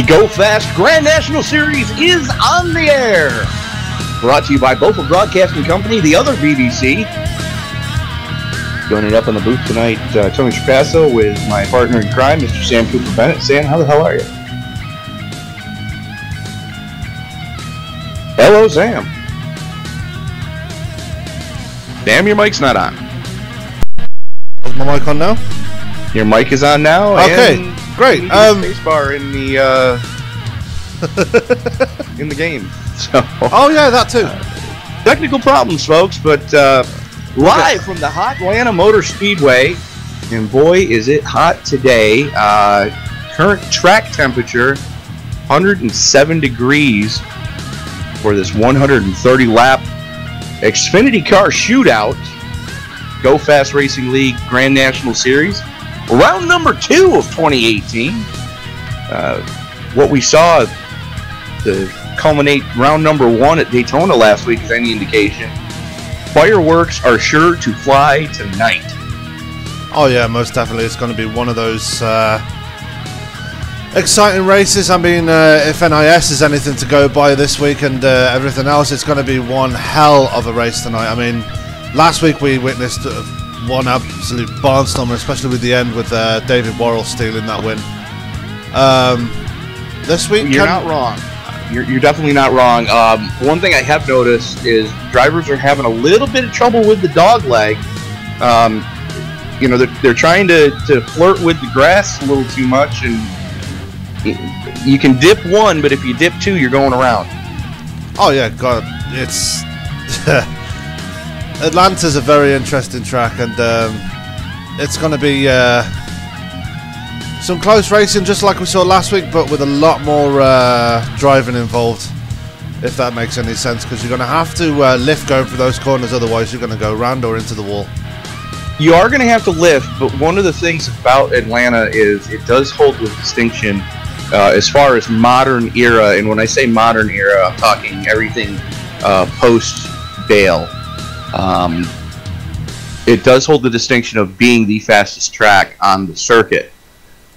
Go Fast Grand National Series is on the air. Brought to you by Beaufort Broadcasting Company, the other BBC. Joining up on the booth tonight, Tony Trapasso with my partner in crime, Mr. Sam Cooper Bennett. Sam, how the hell are you? Hello, Sam. Sam, your mic's not on. Is my mic on now? Your mic is on now. Okay, great. Space bar in the in the game. So. Oh yeah, that too. Technical problems, folks, but live from the Hotlanta Motor Speedway, and boy, is it hot today. Current track temperature, 107 degrees for this 130-lap Xfinity car shootout. Go Fast Racing League Grand National Series. Round number 2 of 2018. What we saw to culminate round number 1 at Daytona last week is any indication. Fireworks are sure to fly tonight. Oh yeah, most definitely. It's going to be one of those exciting races. I mean, if NIS is anything to go by this week and everything else, it's going to be one hell of a race tonight. I mean, last week we witnessed one absolute barnstormer, especially with the end with David Worrell stealing that win. This week, you're not wrong. You're definitely not wrong. One thing I have noticed is drivers are having a little bit of trouble with the dog leg. You know, they're trying to flirt with the grass a little too much, and you can dip one, but if you dip two, you're going around. Oh yeah, God, it's Atlanta's a very interesting track, and it's going to be some close racing, just like we saw last week, but with a lot more driving involved, if that makes any sense, because you're going to have to lift going for those corners, otherwise you're going to go round or into the wall. You are going to have to lift, but one of the things about Atlanta is it does hold the distinction as far as modern era, and when I say modern era, I'm talking everything post-Dale. It does hold the distinction of being the fastest track on the circuit.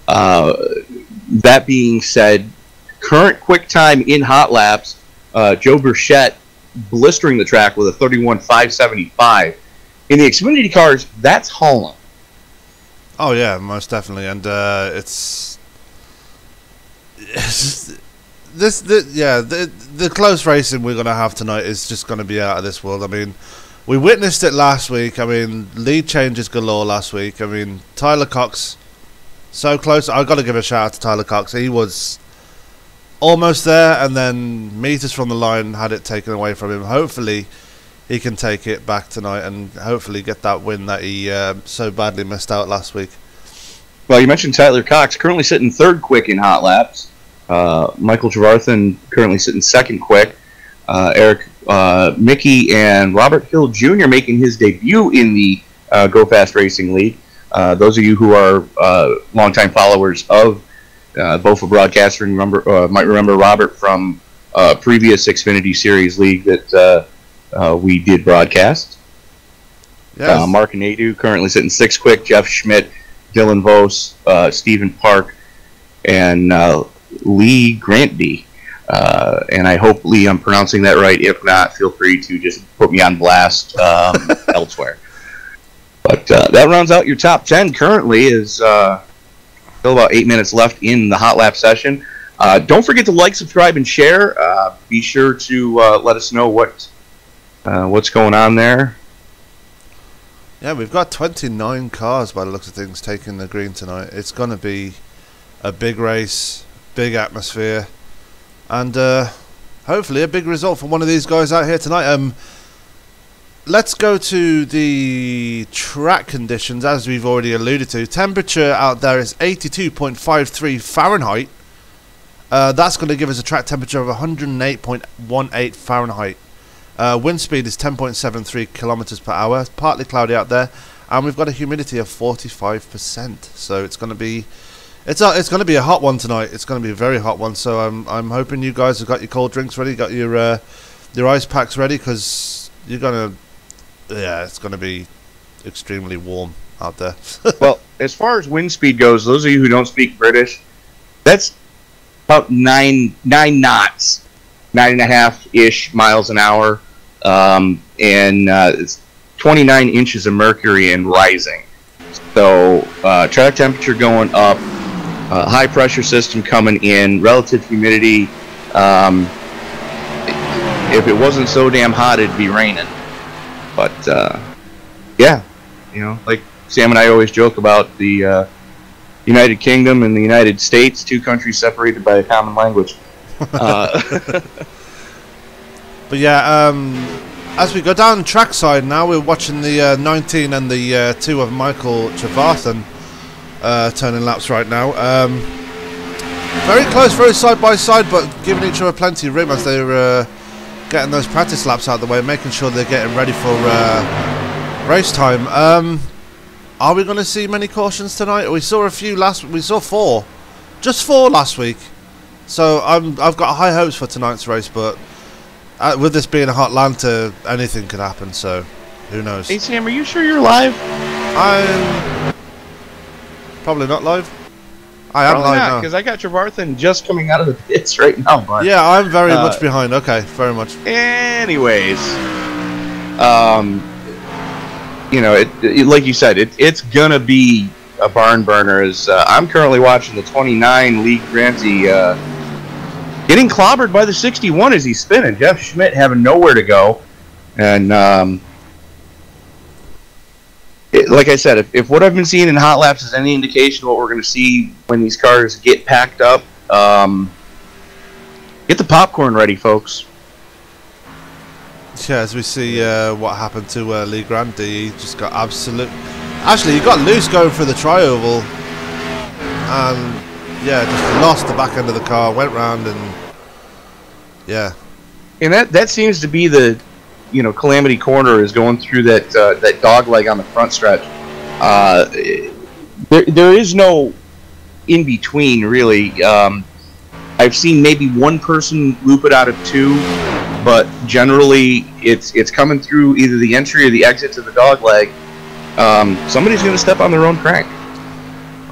That being said, current quick time in hot laps, Joe Burchett blistering the track with a 31.575. In the Xfinity cars, that's hauling. Oh yeah, most definitely, and it's the close racing we're going to have tonight is just going to be out of this world. I mean, we witnessed it last week. I mean, lead changes galore last week. I mean, Tyler Cox, so close. I've got to give a shout out to Tyler Cox. He was almost there, and then meters from the line had it taken away from him. Hopefully, he can take it back tonight and hopefully get that win that he so badly missed out last week. Well, you mentioned Tyler Cox, currently sitting third quick in hot laps. Michael Trevarthen currently sitting second quick. Eric Mickey and Robert Hill Jr. making his debut in the Go Fast Racing League. Those of you who are longtime followers of Beaufort Broadcasting might remember Robert from previous Xfinity Series League that we did broadcast. Yes. Mark Nadu currently sitting sixth quick. Jeff Schmidt, Dylan Vos, Stephen Park, and Lee Grantby. And I hope, Lee, I'm pronouncing that right. If not, feel free to just put me on blast elsewhere. But that rounds out your top 10 currently. Is still about 8 minutes left in the hot lap session. Don't forget to like, subscribe, and share. Be sure to let us know what's going on there. Yeah, we've got 29 cars by the looks of things taking the green tonight. It's going to be a big race, big atmosphere, and hopefully a big result from one of these guys out here tonight. Let's go to the track conditions, as we've already alluded to. Temperature out there is 82.53 Fahrenheit. That's going to give us a track temperature of 108.18 Fahrenheit. Wind speed is 10.73 kilometers per hour. It's partly cloudy out there, and we've got a humidity of 45%. So it's going to be it's going to be a hot one tonight. It's going to be a very hot one. So I'm hoping you guys have got your cold drinks ready, got your ice packs ready, because you're gonna it's going to be extremely warm out there. Well, as far as wind speed goes, those of you who don't speak British, that's about nine knots, 9.5-ish miles an hour, and it's 29 inches of mercury and rising. So track temperature going up, high pressure system coming in, relative humidity. If it wasn't so damn hot, it'd be raining. But yeah, like Sam and I always joke about the United Kingdom and the United States, two countries separated by a common language. But yeah, as we go down trackside now, we're watching the 19 and the 2 of Michael Trevarthen turning laps right now. Very close, very side by side, but giving each other plenty of room as they're getting those practice laps out of the way, making sure they're getting ready for race time. Are we going to see many cautions tonight? We saw a few we saw 4, just 4 last week. So I've got high hopes for tonight's race, but with this being a Hotlanta, anything could happen. So who knows? Hey Sam, are you sure you're live? I'm probably not live. I am live now because I got Trevarthen just coming out of the pits right now. But yeah, I'm very much behind. Okay, very much. Anyways, like you said, it's gonna be a barn burner. As I'm currently watching the 29 Lee Granty getting clobbered by the 61 as he's spinning. Jeff Schmidt having nowhere to go, and like I said, if what I've been seeing in hot laps is any indication of what we're going to see when these cars get packed up, get the popcorn ready, folks. Yeah, as we see what happened to Lee Granty, he just got absolute. Actually, he got loose going through the tri-oval, and yeah, just lost the back end of the car, went round, and yeah. And that seems to be the Calamity Corner is going through that dog leg on the front stretch. There is no in between really. I've seen maybe one person loop it out of 2, but generally it's coming through either the entry or the exit to the dog leg. Somebody's going to step on their own crank.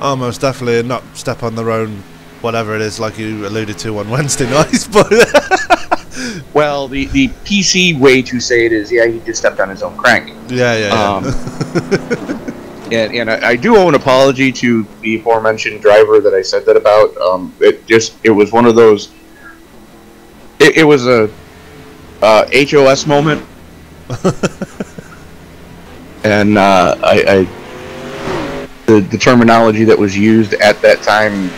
Oh, most definitely, not step on their own, whatever it is, like you alluded to on Wednesday nights. But well, the PC way to say it is, yeah, he just stepped on his own crank. Yeah. And I do owe an apology to the aforementioned driver that I said that about. It was one of those. It was a HOS moment, and the terminology that was used at that time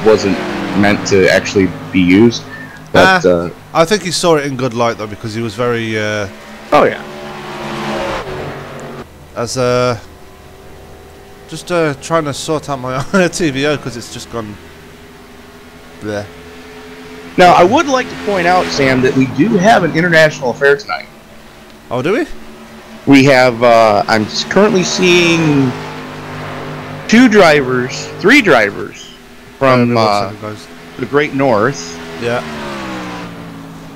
wasn't meant to actually be used. But I think he saw it in good light though, because he was very. Oh yeah. As just trying to sort out my TVO because it's just gone. There. Now I would like to point out, Sam, that we do have an international affair tonight. Oh, do we? We have. I'm currently seeing 3 drivers from the Great North. Yeah.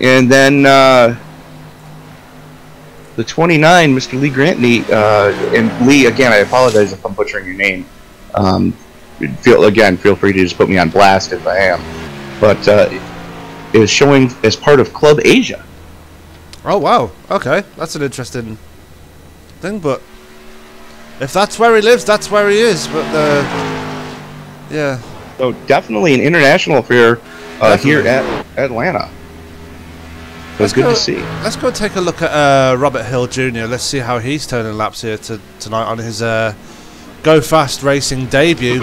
And then the 29, Mr. Lee Granty, and Lee, again, I apologize if I'm butchering your name. Feel free to just put me on blast if I am. But is showing as part of Club Asia. Oh, wow. Okay. That's an interesting thing, but if that's where he lives, that's where he is. But, yeah. So definitely an international affair here at Atlanta. It's good to see. Let's go take a look at Robert Hill Jr. Let's see how he's turning laps here tonight on his Go Fast Racing debut.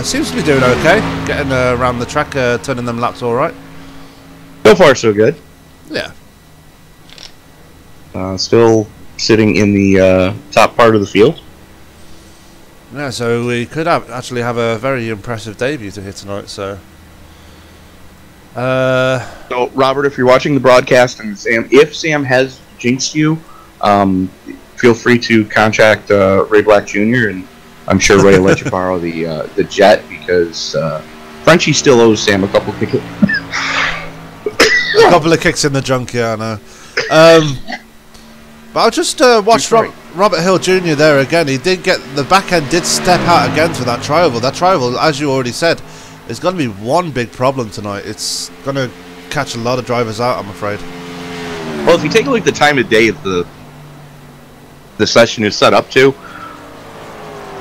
Seems to be doing okay, getting around the track, turning them laps all right. So far, so good. Yeah. Still sitting in the top part of the field. Yeah, so we could actually have a very impressive debut to hit tonight. So, Robert, if you're watching the broadcast, and if Sam has jinxed you, feel free to contact Ray Black Jr. and I'm sure Ray will let you borrow the jet because Frenchie still owes Sam a couple kicks. A couple of kicks in the junk, yeah, I know. But I'll just watch Robert Hill Jr. there again. He did get the back end, did step out again for that tri-oval. That tri-oval, as you already said, There's going to be one big problem tonight. It's going to catch a lot of drivers out, I'm afraid. Well, if you take a look at the time of day that the session is set up to,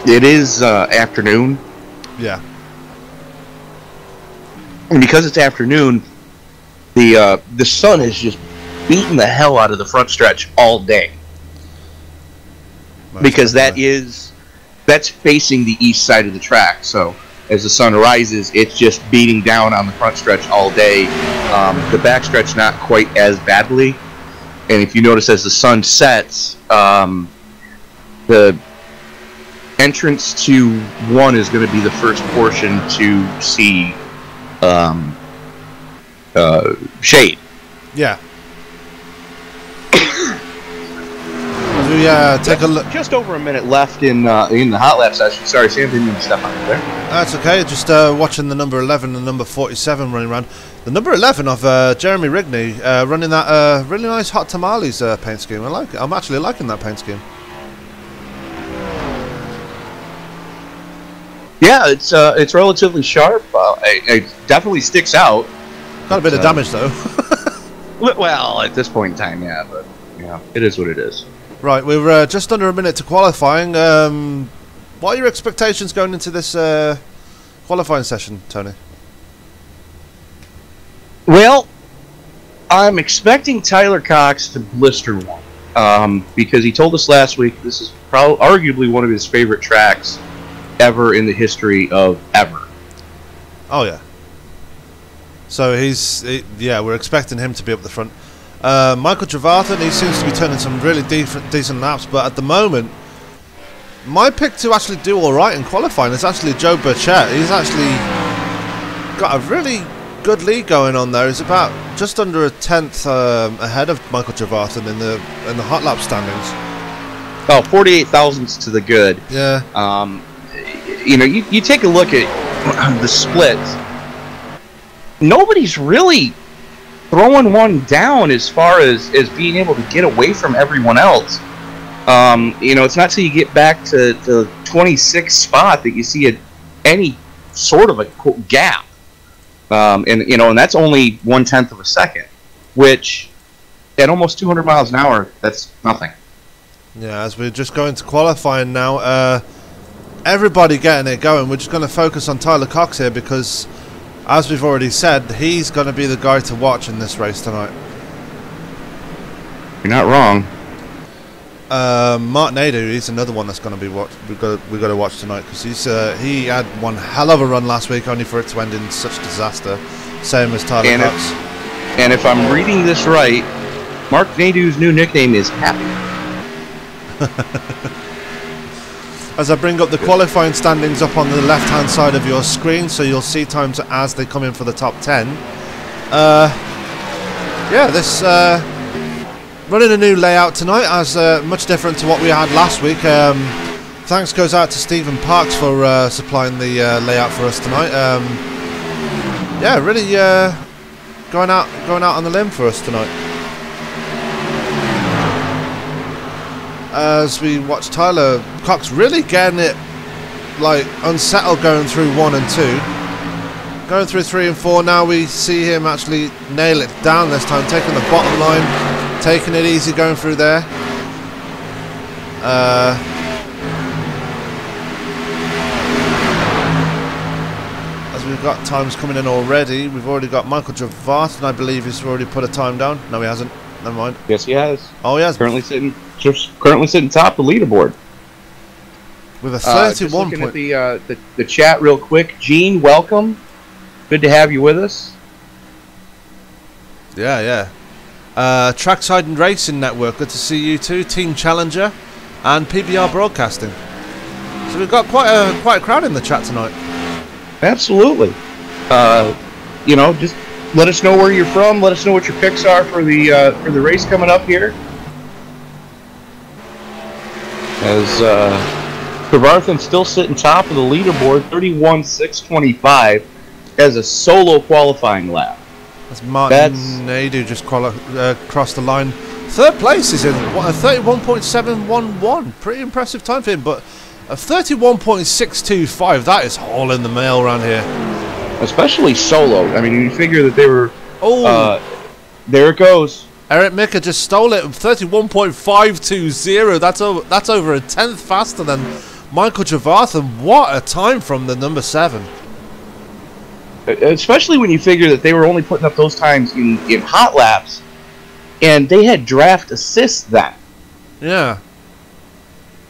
it is afternoon. Yeah. And because it's afternoon, the sun is just beating the hell out of the front stretch all day. Because that's facing the east side of the track. So as the sun rises, it's just beating down on the front stretch all day. The back stretch not quite as badly. And if you notice, as the sun sets, the entrance to 1 is going to be the first portion to see shade. Yeah. As we take a look. Just over a minute left in the hot lap session. Sorry, Sam, didn't mean to step on you there. That's okay. Just watching the number 11 and number 47 running around. The number 11 of Jeremy Rigney running that really nice Hot Tamales paint scheme. I like it. I'm actually liking that paint scheme. Yeah, it's relatively sharp. It definitely sticks out. Got a bit of damage though. Well, at this point in time, yeah, but yeah, it is what it is. Right, we're just under a minute to qualifying. What are your expectations going into this qualifying session, Tony? Well, I'm expecting Tyler Cox to blister one because he told us last week this is arguably one of his favorite tracks ever in the history of ever. Oh yeah. So we're expecting him to be up the front. Michael Trevarthen, he seems to be turning some really decent laps, but at the moment, my pick to actually do all right in qualifying is actually Joe Burchett. He's actually got a really good lead going on there. He's about just under a tenth ahead of Michael Trevarthen in the hot lap standings. Oh, 48 thousandths to the good. Yeah. You take a look at the splits. Nobody's really throwing one down as far as being able to get away from everyone else. It's not till you get back to the 26th spot that you see any sort of a gap. And that's only 1/10 of a second, which at almost 200 miles an hour, that's nothing. Yeah, as we're just going to qualifying now, everybody getting it going. We're just going to focus on Tyler Cox here because, as we've already said, he's going to be the guy to watch in this race tonight. You're not wrong. Martin Adu, he's another one that's going to be we've got to watch tonight because he had one hell of a run last week, only for it to end in such disaster. Same as Tyler Cox. And if I'm reading this right, Mark Nadu's new nickname is Happy. As I bring up the qualifying standings up on the left-hand side of your screen, so you'll see times as they come in for the top 10. This running a new layout tonight, as much different to what we had last week. Thanks goes out to Stephen Parks for supplying the layout for us tonight. Really going out on the limb for us tonight. As we watch Tyler Cox really getting it unsettled going through 1 and 2. Going through 3 and 4 now, we see him actually nail it down this time, taking the bottom line, taking it easy going through there. As we've got times coming in already, we've already got Michael Trevarthen, I believe he's already put a time down. No, he hasn't. Never mind. Yes, he has. Oh, he has. Currently sitting top of the leaderboard with a 31 point. Looking at the chat real quick. Gene, welcome. Good to have you with us. Yeah. Trackside and Racing Network. Good to see you too. Team Challenger and PBR Broadcasting. So we've got quite a crowd in the chat tonight. Absolutely. Just let us know where you're from. Let us know what your picks are for the race coming up here. As Trevarthen still sitting top of the leaderboard, 31.625, as a solo qualifying lap. As Martin Nadu just crossed the line. Third place is in a 31.711. Pretty impressive time for him, but a 31.625, that is all in the mail around here. especially solo. I mean, you figure that they were. Oh, there it goes. Eric Mika just stole it. 31.520. That's over a tenth faster than Michael Javarthan. What a time from the number 7. Especially when you figure that they were only putting up those times in hot laps, and they had draft assists then. Yeah.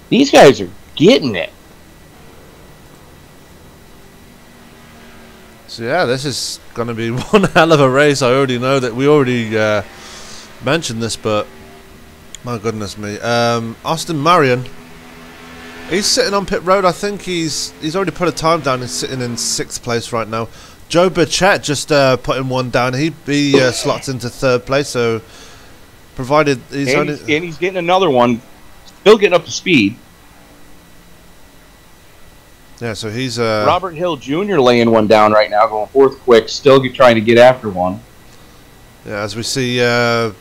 These guys are getting it. So yeah, this is going to be one hell of a race. I already know that we already mentioned this, but my goodness me. Austin Marion, he's sitting on pit road. I think he's already put a time down. He's sitting in 6th place right now. Joe Burchett just putting one down. He slots into 3rd place. So provided he's he's getting another one, still getting up to speed. Yeah, so he's Robert Hill Jr. laying one down right now, going 4th quick, still trying to get after one. Yeah, as we see Joe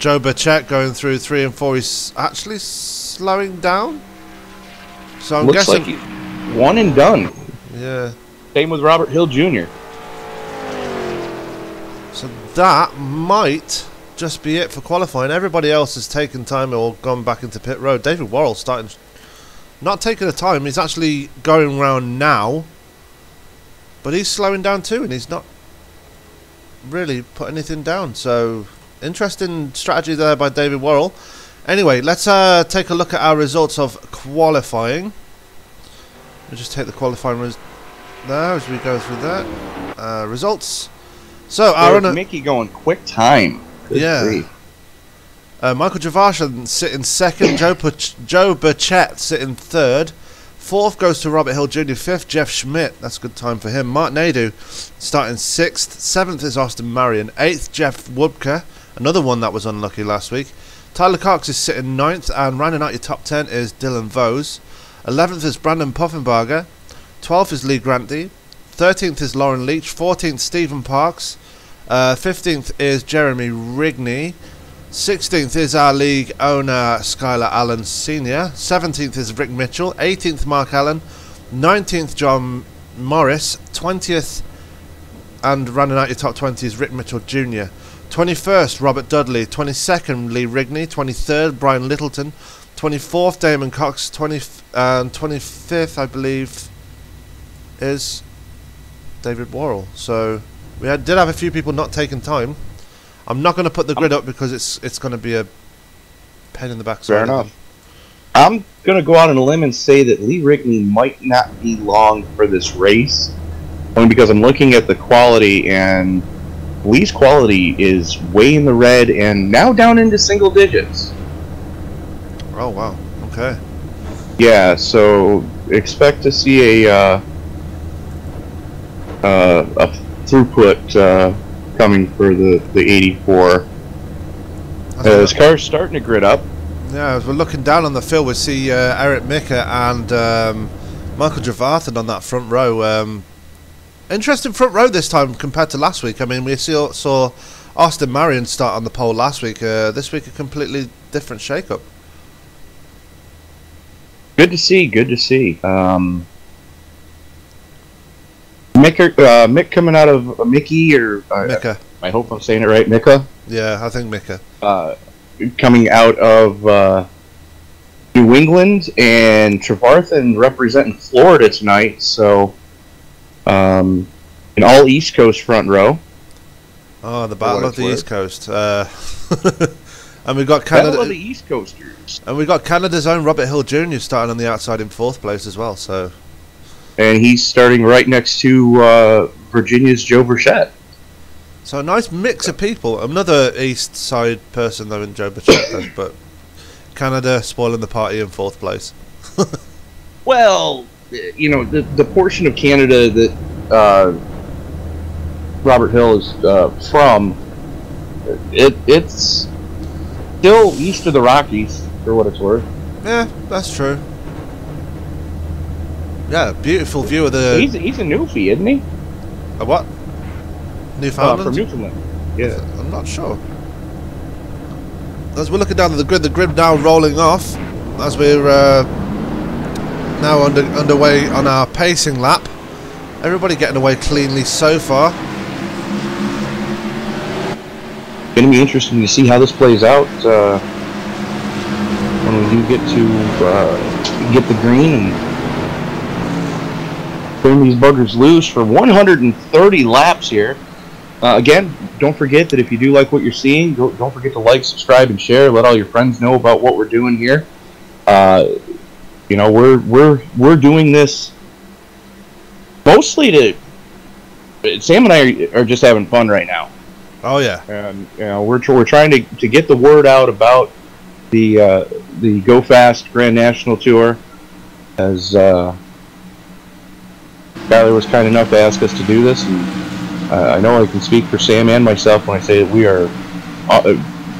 Burchett going through 3 and 4, he's actually slowing down. So I'm Looks guessing like he's one and done. Yeah. Same with Robert Hill Jr. So that might just be it for qualifying. Everybody else has taken time or gone back into pit road. David Worrell starting, not taking the time. He's actually going round now, but he's slowing down too, and he's not really put anything down. So interesting strategy there by David Worrell. Anyway, let's take a look at our results of qualifying. We'll just take the qualifying now as we go through that. Results. So our Mickey going quick time. Good grief. Michael Javarthan sitting 2nd. Joe Burchett sitting 3rd. 4th goes to Robert Hill Jr. 5th, Jeff Schmidt. That's a good time for him. Mark Nadeau starting 6th. 7th is Austin Marion. 8th, Jeff Wubka. Another one that was unlucky last week. Tyler Cox is sitting 9th. And rounding out your top 10 is Dylan Vose. 11th is Brandon Puffenbarger. 12th is Lee Granty. 13th is Lauren Leach. 14th, Stephen Parks. 15th is Jeremy Rigney. 16th is our league owner Skylar Allen Sr. 17th is Rick Mitchell. 18th Mark Allen. 19th John Morris. 20th and rounding out your top 20 is Rick Mitchell Jr. 21st Robert Dudley. 22nd Lee Rigney. 23rd Brian Littleton. 24th Damon Cox. 25th I believe is David Worrell. So we did have a few people not taking time. I'm not going to put the grid up because it's going to be a pain in the backside. Fair enough. I'm going to go out on a limb and say that Lee Rigney might not be long for this race, only because I'm looking at the quality, and Lee's quality is way in the red and now down into single digits. Oh wow! Okay. Yeah, so expect to see a throughput coming for the 84. This car's starting to grid up. Yeah, as we're looking down on the field, we see Eric Mika and Michael Javarthan on that front row. Interesting front row this time compared to last week. I mean, we saw Austin Marion start on the pole last week. This week, a completely different shake-up. Good to see. Good to see. Mick coming out of Mickey or Mika. I hope I'm saying it right. Mika. Yeah, I think Mika. Coming out of New England, and Trevarthen representing Florida tonight. So an all East Coast front row. Oh, the battle of the East Coast. And we got Canada. Battle of the East Coasters. And we got Canada's own Robert Hill Jr. starting on the outside in 4th place as well. So. And he's starting right next to Virginia's Joe Burchett. So a nice mix of people. Another East Side person though in Joe Burchett does, but Canada spoiling the party in 4th place. Well, you know, the portion of Canada that Robert Hill is from, it's still east of the Rockies, for what it's worth. Yeah, that's true. Yeah, beautiful view of the... He's a Newfie, isn't he? A what? Newfoundland? From Newfoundland. Yeah. I'm not sure. As we're looking down at the grid now rolling off, as we're now underway on our pacing lap. Everybody getting away cleanly so far. Going to be interesting to see how this plays out when we do get to get the green and turn these buggers loose for 130 laps here. Again, don't forget that if you do like what you're seeing, don't forget to like, subscribe, and share. Let all your friends know about what we're doing here. You know, we're doing this mostly to. Sam and I are just having fun right now. Oh yeah. And you know, we're trying to get the word out about the Go Fast Grand National Tour, as Skyler was kind enough to ask us to do this, and I know I can speak for Sam and myself when I say that we are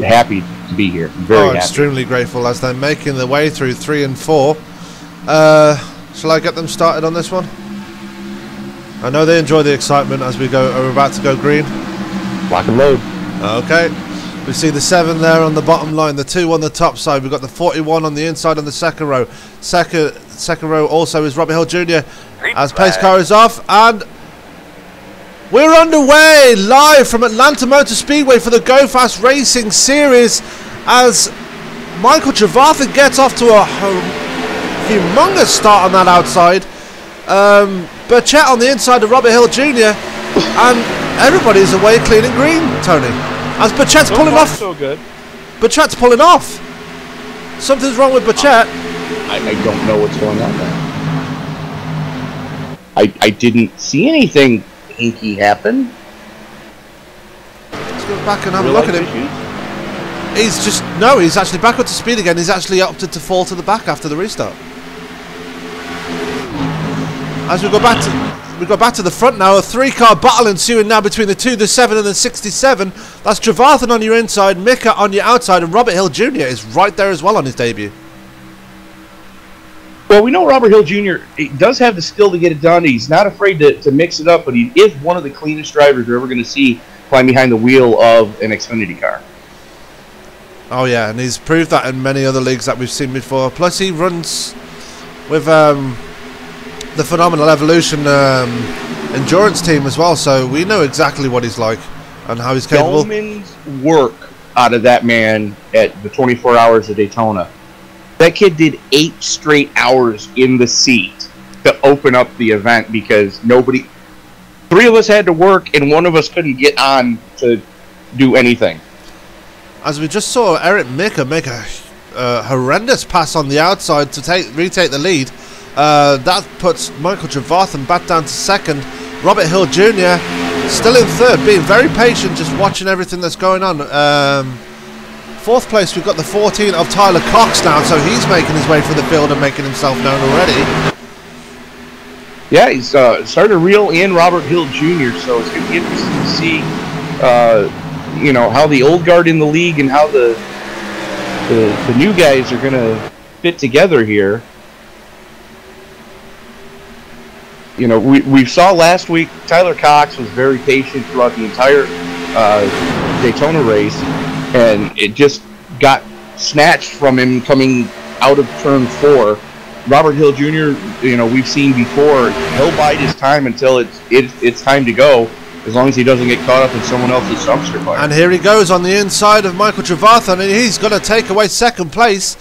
happy to be here. Very happy. Extremely grateful as they're making their way through 3 and 4. Shall I get them started on this one? I know they enjoy the excitement as we are about to go green. Lock and load. Okay. We see the 7 there on the bottom line, the 2 on the top side. We've got the 41 on the inside on the second row. Second row also is Robert Hill Jr. as pace car is off, and we're underway live from Atlanta Motor Speedway for the Go Fast Racing Series as Michael Trevarthen gets off to a humongous start on that outside. Burchett on the inside of Robert Hill Jr. and everybody's away clean and green, Tony. As Burchett's pulling off. So good. Burchett's pulling off. Something's wrong with Burchett. I don't know what's going on there. I didn't see anything hinky happen. Let's go back and have a look at him. He's actually back up to speed again. He's actually opted to fall to the back after the restart. As we go back to the front now, a 3-car battle ensuing now between the 2, the 7 and the 67. That's Trevarthen on your inside, Mika on your outside, and Robert Hill Jr. is right there as well on his debut. Well, we know Robert Hill Jr. He does have the skill to get it done. He's not afraid to mix it up, but he is one of the cleanest drivers you're ever going to see climb behind the wheel of an Xfinity car. Oh yeah, and he's proved that in many other leagues that we've seen before. Plus he runs with the Phenomenal Evolution endurance team as well, so we know exactly what he's like and how he's capable. Yeoman's work out of that man at the 24 Hours of Daytona. That kid did 8 straight hours in the seat to open up the event because 3 of us had to work and one of us couldn't get on to do anything. As we just saw Eric Mika make a horrendous pass on the outside to retake the lead. That puts Michael Trevarthen back down to second. Robert Hill Jr. still in third, being very patient, just watching everything that's going on. Fourth place, we've got the 14 of Tyler Cox now, so he's making his way through the field and making himself known already. Yeah, he's started to reel in Robert Hill Jr., so it's going to be interesting to see, how the old guard in the league and how the new guys are going to fit together here. You know, we saw last week Tyler Cox was very patient throughout the entire Daytona race, and it just got snatched from him coming out of turn 4. Robert Hill Jr., we've seen before, he'll bide his time until it's time to go, as long as he doesn't get caught up in someone else's dumpster fire. And here he goes on the inside of Michael Trevarthen, and he's going to take away second place.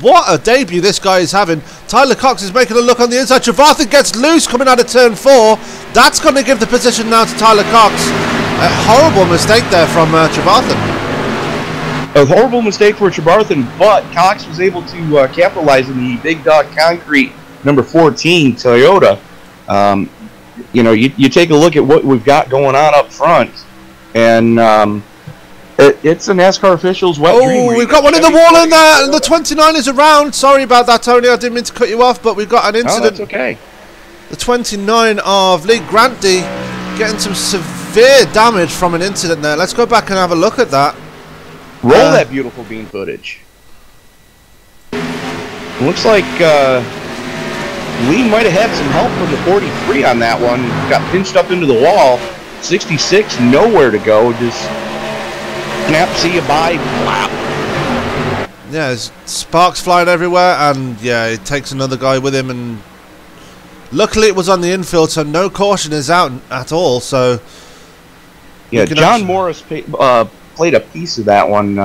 What a debut this guy is having. Tyler Cox is making a look on the inside. Trevarthen gets loose coming out of turn 4. That's going to give the position now to Tyler Cox. A horrible mistake there from Trevarthen. A horrible mistake for Trevarthen, but Cox was able to capitalize on the Big Dog Concrete number 14 Toyota. You take a look at what we've got going on up front, and it's a NASCAR official's wet dream. Oh, we've got one in the wall in there, and the 29 is around. Sorry about that, Tony. I didn't mean to cut you off, but we've got an incident. Oh, that's okay. The 29 of Lee Granty getting some severe damage from an incident there. Let's go back and have a look at that. Roll that beautiful bean footage. It looks like Lee might have had some help from the 43 on that one. Got pinched up into the wall. 66, nowhere to go. Just snap, see you, bye, flap. Yeah, there's sparks flying everywhere, and yeah, it takes another guy with him, and Luckily, it was on the infield, so no caution is out at all. So yeah, John Morris played a piece of that one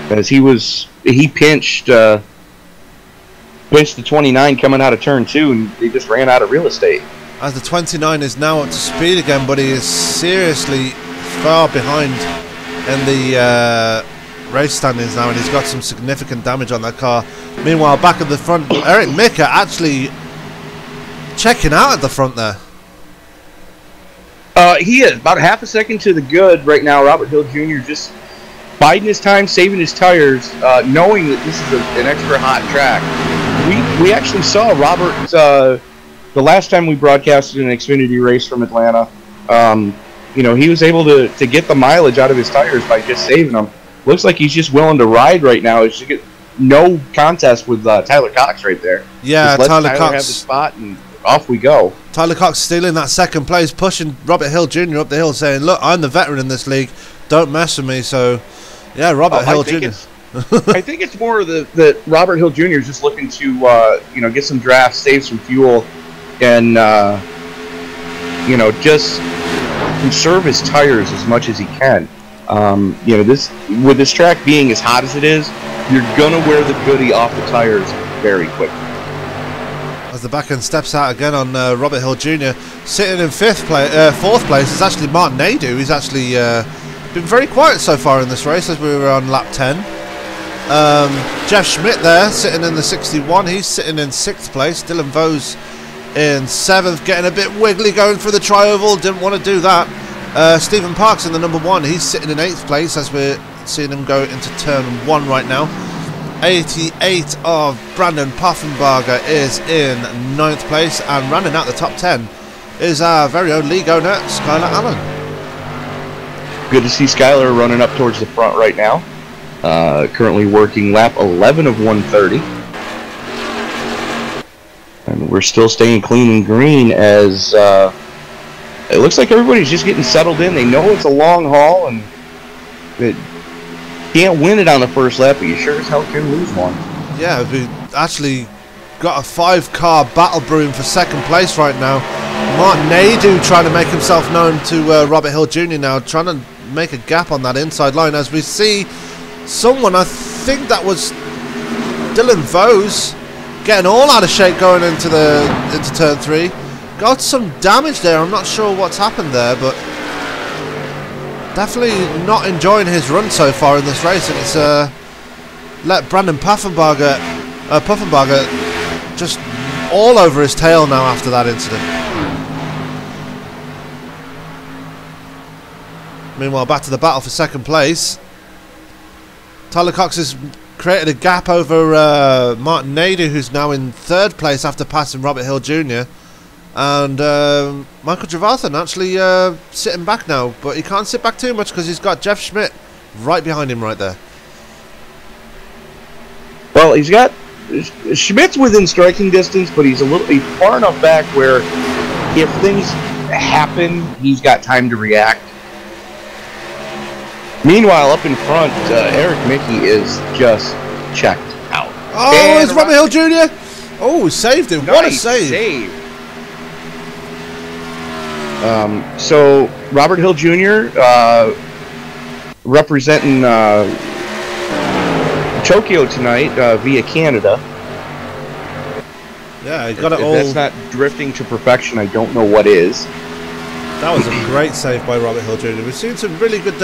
as he pinched the 29 coming out of turn 2, and they just ran out of real estate. As the 29 is now up to speed again, but he is seriously far behind in the race standings now, and he's got some significant damage on that car. Meanwhile, back at the front, Eric Micker actually checking out at the front there. He is about half a second to the good right now. Robert Hill Jr. just biding his time, saving his tires, knowing that this is an extra hot track. We actually saw Robert the last time we broadcasted an Xfinity race from Atlanta. You know, he was able to get the mileage out of his tires by just saving them. Looks like he's just willing to ride right now. It's just no contest with Tyler Cox right there. Yeah, just let Tyler Cox have the spot and off we go. Tyler Cox still in that second place, pushing Robert Hill Jr. up the hill, saying, "Look, I'm the veteran in this league. Don't mess with me." So, yeah, Robert Hill Jr. I think it's more that Robert Hill Jr. is just looking to you know, get some drafts, save some fuel, and you know, just conserve his tires as much as he can. You know, with this track being as hot as it is, you're gonna wear the goodie off the tires very quickly. As the back end steps out again on Robert Hill Jr. Sitting in fourth place is actually Martin Nadeau. He's actually been very quiet so far in this race as we were on lap 10. Jeff Schmidt there sitting in the 61. He's sitting in 6th place. Dylan Vose in 7th, getting a bit wiggly going through the tri-oval. Didn't want to do that. Stephen Parks in the number 1. He's sitting in 8th place as we're seeing him go into turn 1 right now. 88 of Brandon Poffenbarger is in 9th place, and rounding out the top 10 is our very own league owner, Skylar Allen. Good to see Skylar running up towards the front right now. Currently working lap 11 of 130. And we're still staying clean and green as it looks like everybody's just getting settled in. They know it's a long haul and it can't win it on the first lap, but you sure as hell can lose one. Yeah, we actually got a 5-car battle brewing for 2nd place right now. Martin Nadeau trying to make himself known to Robert Hill Jr. now, trying to make a gap on that inside line as we see someone, I think that was Dylan Vose, getting all out of shape going into turn 3. Got some damage there. I'm not sure what's happened there, but definitely not enjoying his run so far in this race, and it's let Brandon Puffenbarger just all over his tail now after that incident. Meanwhile, back to the battle for 2nd place. Tyler Cox has created a gap over Martin Nadeau, who's now in 3rd place after passing Robert Hill Jr. And Michael Trevathan actually sitting back now, but he can't sit back too much because he's got Jeff Schmidt right behind him right there. Well, he's got Schmidt's within striking distance, but he's far enough back where if things happen, he's got time to react. Meanwhile, up in front, Eric Mickey is just checked out. Oh, and it's Robert Hill Jr. Oh, he saved him. Nice what a save. So, Robert Hill Jr. Representing Tokyo tonight via Canada. Yeah, he got it all. If that's not drifting to perfection, I don't know what is. That was a great save by Robert Hill Jr. We've seen some really good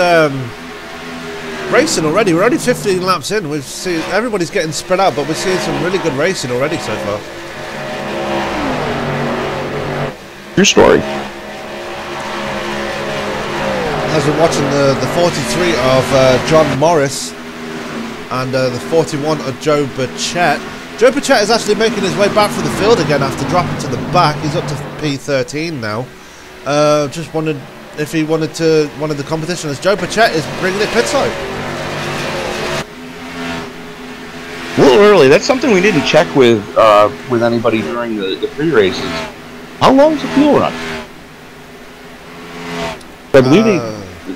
racing already. We're only 15 laps in. We've seen everybody's getting spread out, but we're seeing some really good racing already so far. True story. As we're watching the 43 of John Morris and the 41 of Joe Burchett. Joe Burchett is actually making his way back for the field again after dropping to the back. He's up to P13 now. Just wondered if he wanted the competition as Joe Burchett is bringing it pitside. A little early. That's something we didn't check with anybody during the pre-races. How long is the fuel run?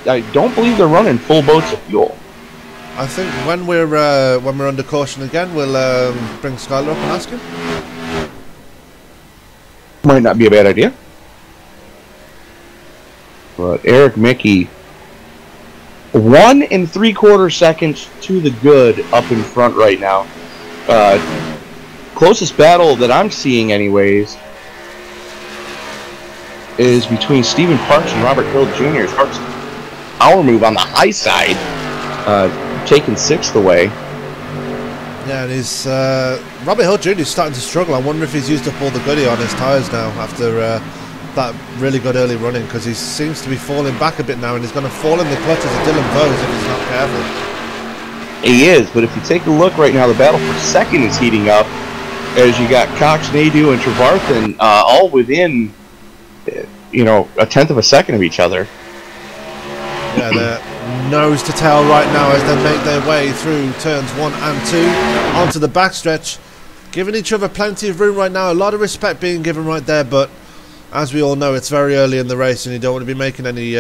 I don't believe they're running full boats of fuel. I think when we're under caution again, we'll bring Skylar up and ask him. Might not be a bad idea. But Eric Mickey, 1 3/4 seconds to the good up in front right now. Closest battle that I'm seeing anyways is between Stephen Parks and Robert Hill Jr. Parks' power move on the high side, taking 6th away. Yeah, and he's Robert Hill Jr. is starting to struggle. I wonder if he's used up all the goodie on his tyres now after that really good early running, because he seems to be falling back a bit now, and he's going to fall in the clutches of Dylan Vose if he's not careful. He is, but if you take a look right now, the battle for second is heating up as you got Cox, Nadeau, and Trevarthen all within, you know, 1/10 of a second of each other. Yeah, they're nose to tail right now as they make their way through turns 1 and 2 onto the backstretch, giving each other plenty of room right now. A lot of respect being given right there, but as we all know, it's very early in the race and you don't want to be making any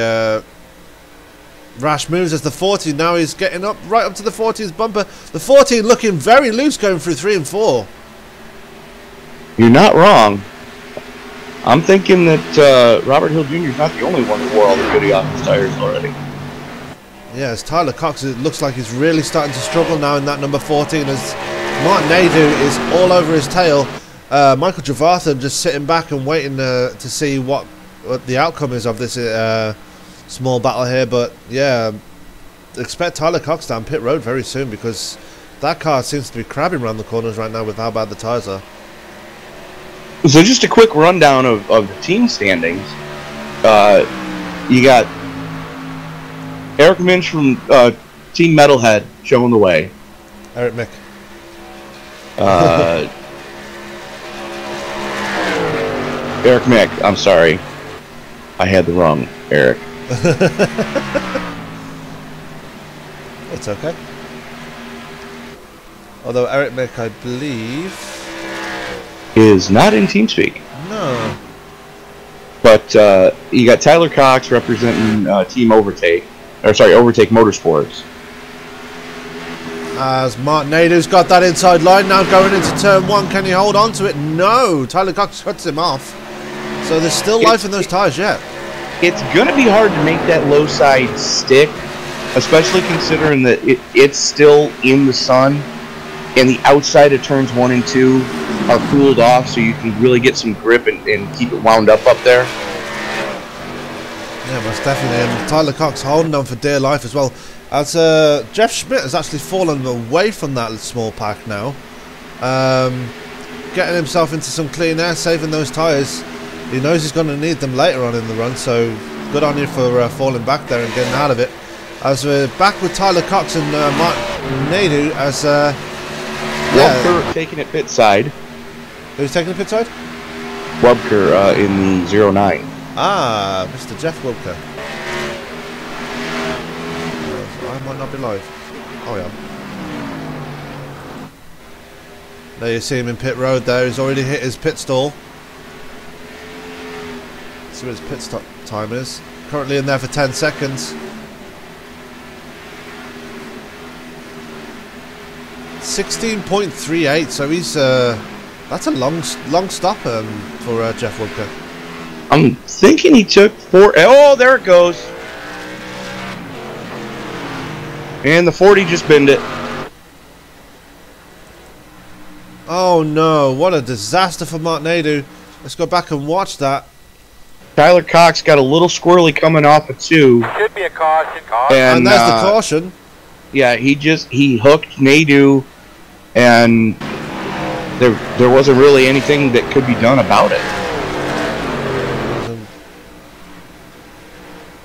rash moves. As the 14 now is getting up right up to the 14's bumper. The 14 looking very loose going through 3 and 4. You're not wrong. I'm thinking that Robert Hill Jr. is not the only one who wore all the goodie off his tires already. Yeah, as Tyler Cox, it looks like he's really starting to struggle now in that number 14 as Martin Nadeau is all over his tail. Michael Trevarthen just sitting back and waiting to see what the outcome is of this small battle here. But yeah, expect Tyler Cox down pit road very soon, because that car seems to be crabbing around the corners right now with how bad the tyres are. So just a quick rundown of the team standings. You got Eric Minch from Team Metalhead showing the way. Eric Mick. Eric Mick, I'm sorry. I had the wrong Eric. It's okay. Although Eric Mick, I believe, is not in TeamSpeak. No. But you got Tyler Cox representing Team Overtake. Or sorry, Overtake Motorsports. As Martin Nadeau's got that inside line now going into turn 1. Can he hold on to it? No. Tyler Cox cuts him off. So there's still life in those tyres yet. It's going to be hard to make that low side stick, especially considering that it's still in the sun and the outside of turns 1 and 2 are cooled off, so you can really get some grip and keep it wound up there. Yeah, most definitely. And Tyler Cox holding on for dear life as well. As Jeff Schmidt has actually fallen away from that small pack now. Getting himself into some clean air, saving those tyres. He knows he's going to need them later on in the run, so good on you for falling back there and getting out of it. As we're back with Tyler Cox and Martin Nadeau as... Wubker taking it pit side. Who's taking the pit side? Wubker in the 09. Ah, Mr. Jeff Wubker. I might not be live. Oh yeah. There you see him in pit road there. He's already hit his pit stall. See what his pit stop time is. Currently in there for 10 seconds. 16.38, so he's that's a long stop for Jeff Wubker. I'm thinking he took 4. Oh, there it goes. And the 40 just binned it. Oh no, what a disaster for Martin Nadeau. Let's go back and watch that. Tyler Cox got a little squirrely coming off of 2. Should be a caution. And there's the caution. Yeah, he hooked Nadeau, and there wasn't really anything that could be done about it.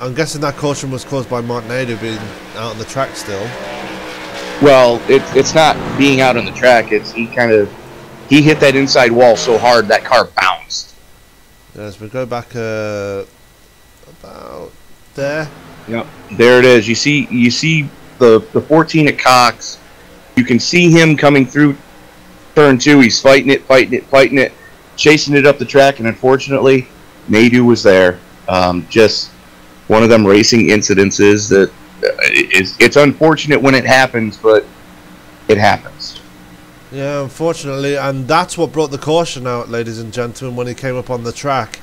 I'm guessing that caution was caused by Martin Nadeau being out on the track still. Well, it's not being out on the track. It's he hit that inside wall so hard that car bounced. As we go back about there. Yep, there it is. You see the 14 at Cox. You can see him coming through turn 2. He's fighting it, chasing it up the track, and unfortunately, Nadeau was there. Just one of them racing incidences that it's unfortunate when it happens, but it happens. Yeah, unfortunately, and that's what brought the caution out, ladies and gentlemen, when he came up on the track,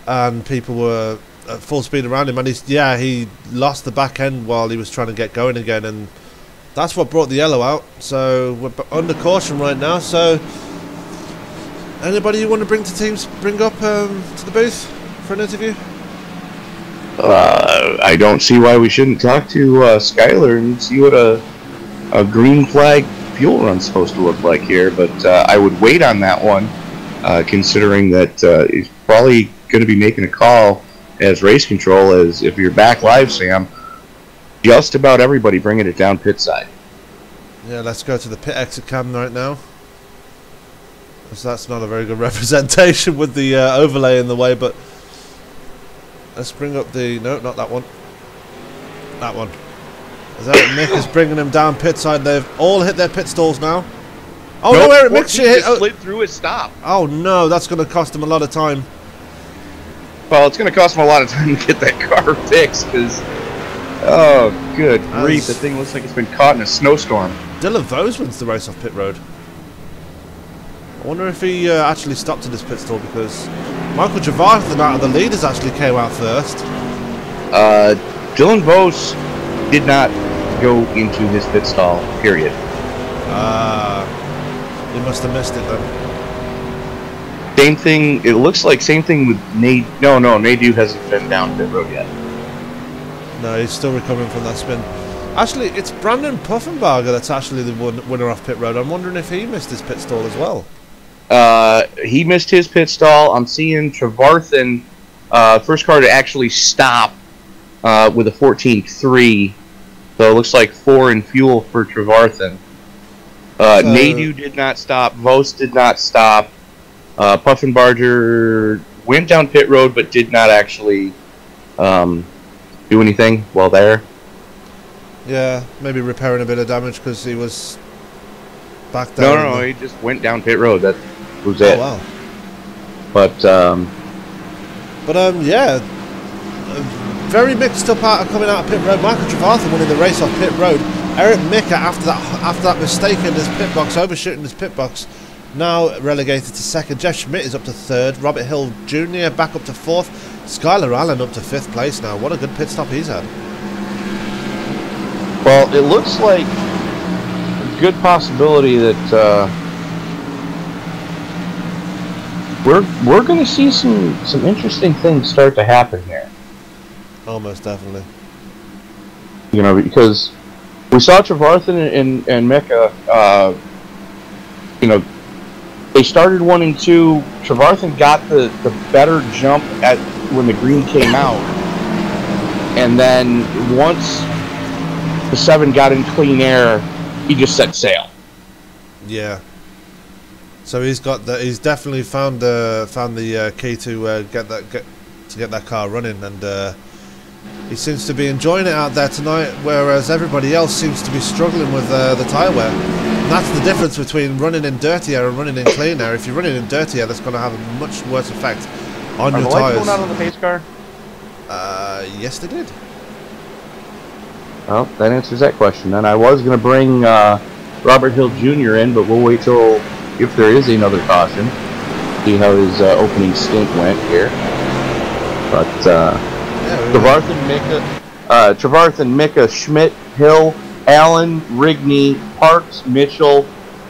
and people were at full speed around him, and he lost the back end while he was trying to get going again, and that's what brought the yellow out. So we're under caution right now. So anybody you want to bring up to the booth for an interview? I don't see why we shouldn't talk to Skyler and see what a green flag fuel run's supposed to look like here, but I would wait on that one, considering that he's probably going to be making a call as race control. As if you're back live, Sam, just about everybody bringing it down pit side. Yeah, let's go to the pit exit cam right now, because that's not a very good representation with the overlay in the way. But let's bring up the not that one. That one. As Eric Mick is bringing them down pit side. They've all hit their pit stalls now. Oh no, Eric Mick slid through his stop. Oh no, that's going to cost him a lot of time. Well, it's going to cost him a lot of time to get that car fixed, because, oh, good grief, the thing looks like it's been caught in a snowstorm. Dylan Vose wins the race off pit road. I wonder if he actually stopped at his pit stall, because Michael Javarthan out of the leaders actually came out first. Dylan Vose did not go into his pit stall, period. He must have missed it then. Same thing, it looks like same thing with Nate. No, Nadeau hasn't been down pit road yet. No, he's still recovering from that spin. Actually, it's Brandon Puffenbarger that's actually the winner off pit road. I'm wondering if he missed his pit stall as well. He missed his pit stall. I'm seeing Trevarthen, first car to actually stop with a 14.3. So it looks like 4 in fuel for Trevarthen. Nadeau did not stop. Vos did not stop. Puffenbarger went down pit road but did not actually do anything while there. Yeah, maybe repairing a bit of damage because he was back down. No, he just went down pit road. That was it. Oh, wow. But yeah, very mixed up coming out of pit road. Michael Trevarthen winning the race off pit road. Eric Micker after that mistake in his pit box, overshooting his pit box, now relegated to second. Jeff Schmidt is up to third. Robert Hill Jr. back up to fourth. Skylar Allen up to fifth place now. What a good pit stop he's had. Well, it looks like a good possibility that we're going to see some interesting things start to happen here. Almost definitely. You know, because we saw Trevarthen and Mecca, you know, they started 1 and 2. Trevarthen got the better jump when the green came out. And then once the 7 got in clean air, he just set sail. Yeah. So he's definitely found the key to get that car running, and he seems to be enjoying it out there tonight, whereas everybody else seems to be struggling with the tyre wear. And that's the difference between running in dirty air and running in clean air. If you're running in dirty air, that's going to have a much worse effect on your tyres. Are the lights going out on the pace car? Yes, they did. Well, that answers that question. Then I was going to bring Robert Hill Jr. in, but we'll wait till if there is another caution. See how his opening stint went here. But Trevarthen, Micka, Schmidt, Hill, Allen, Rigney, Parks, Mitchell,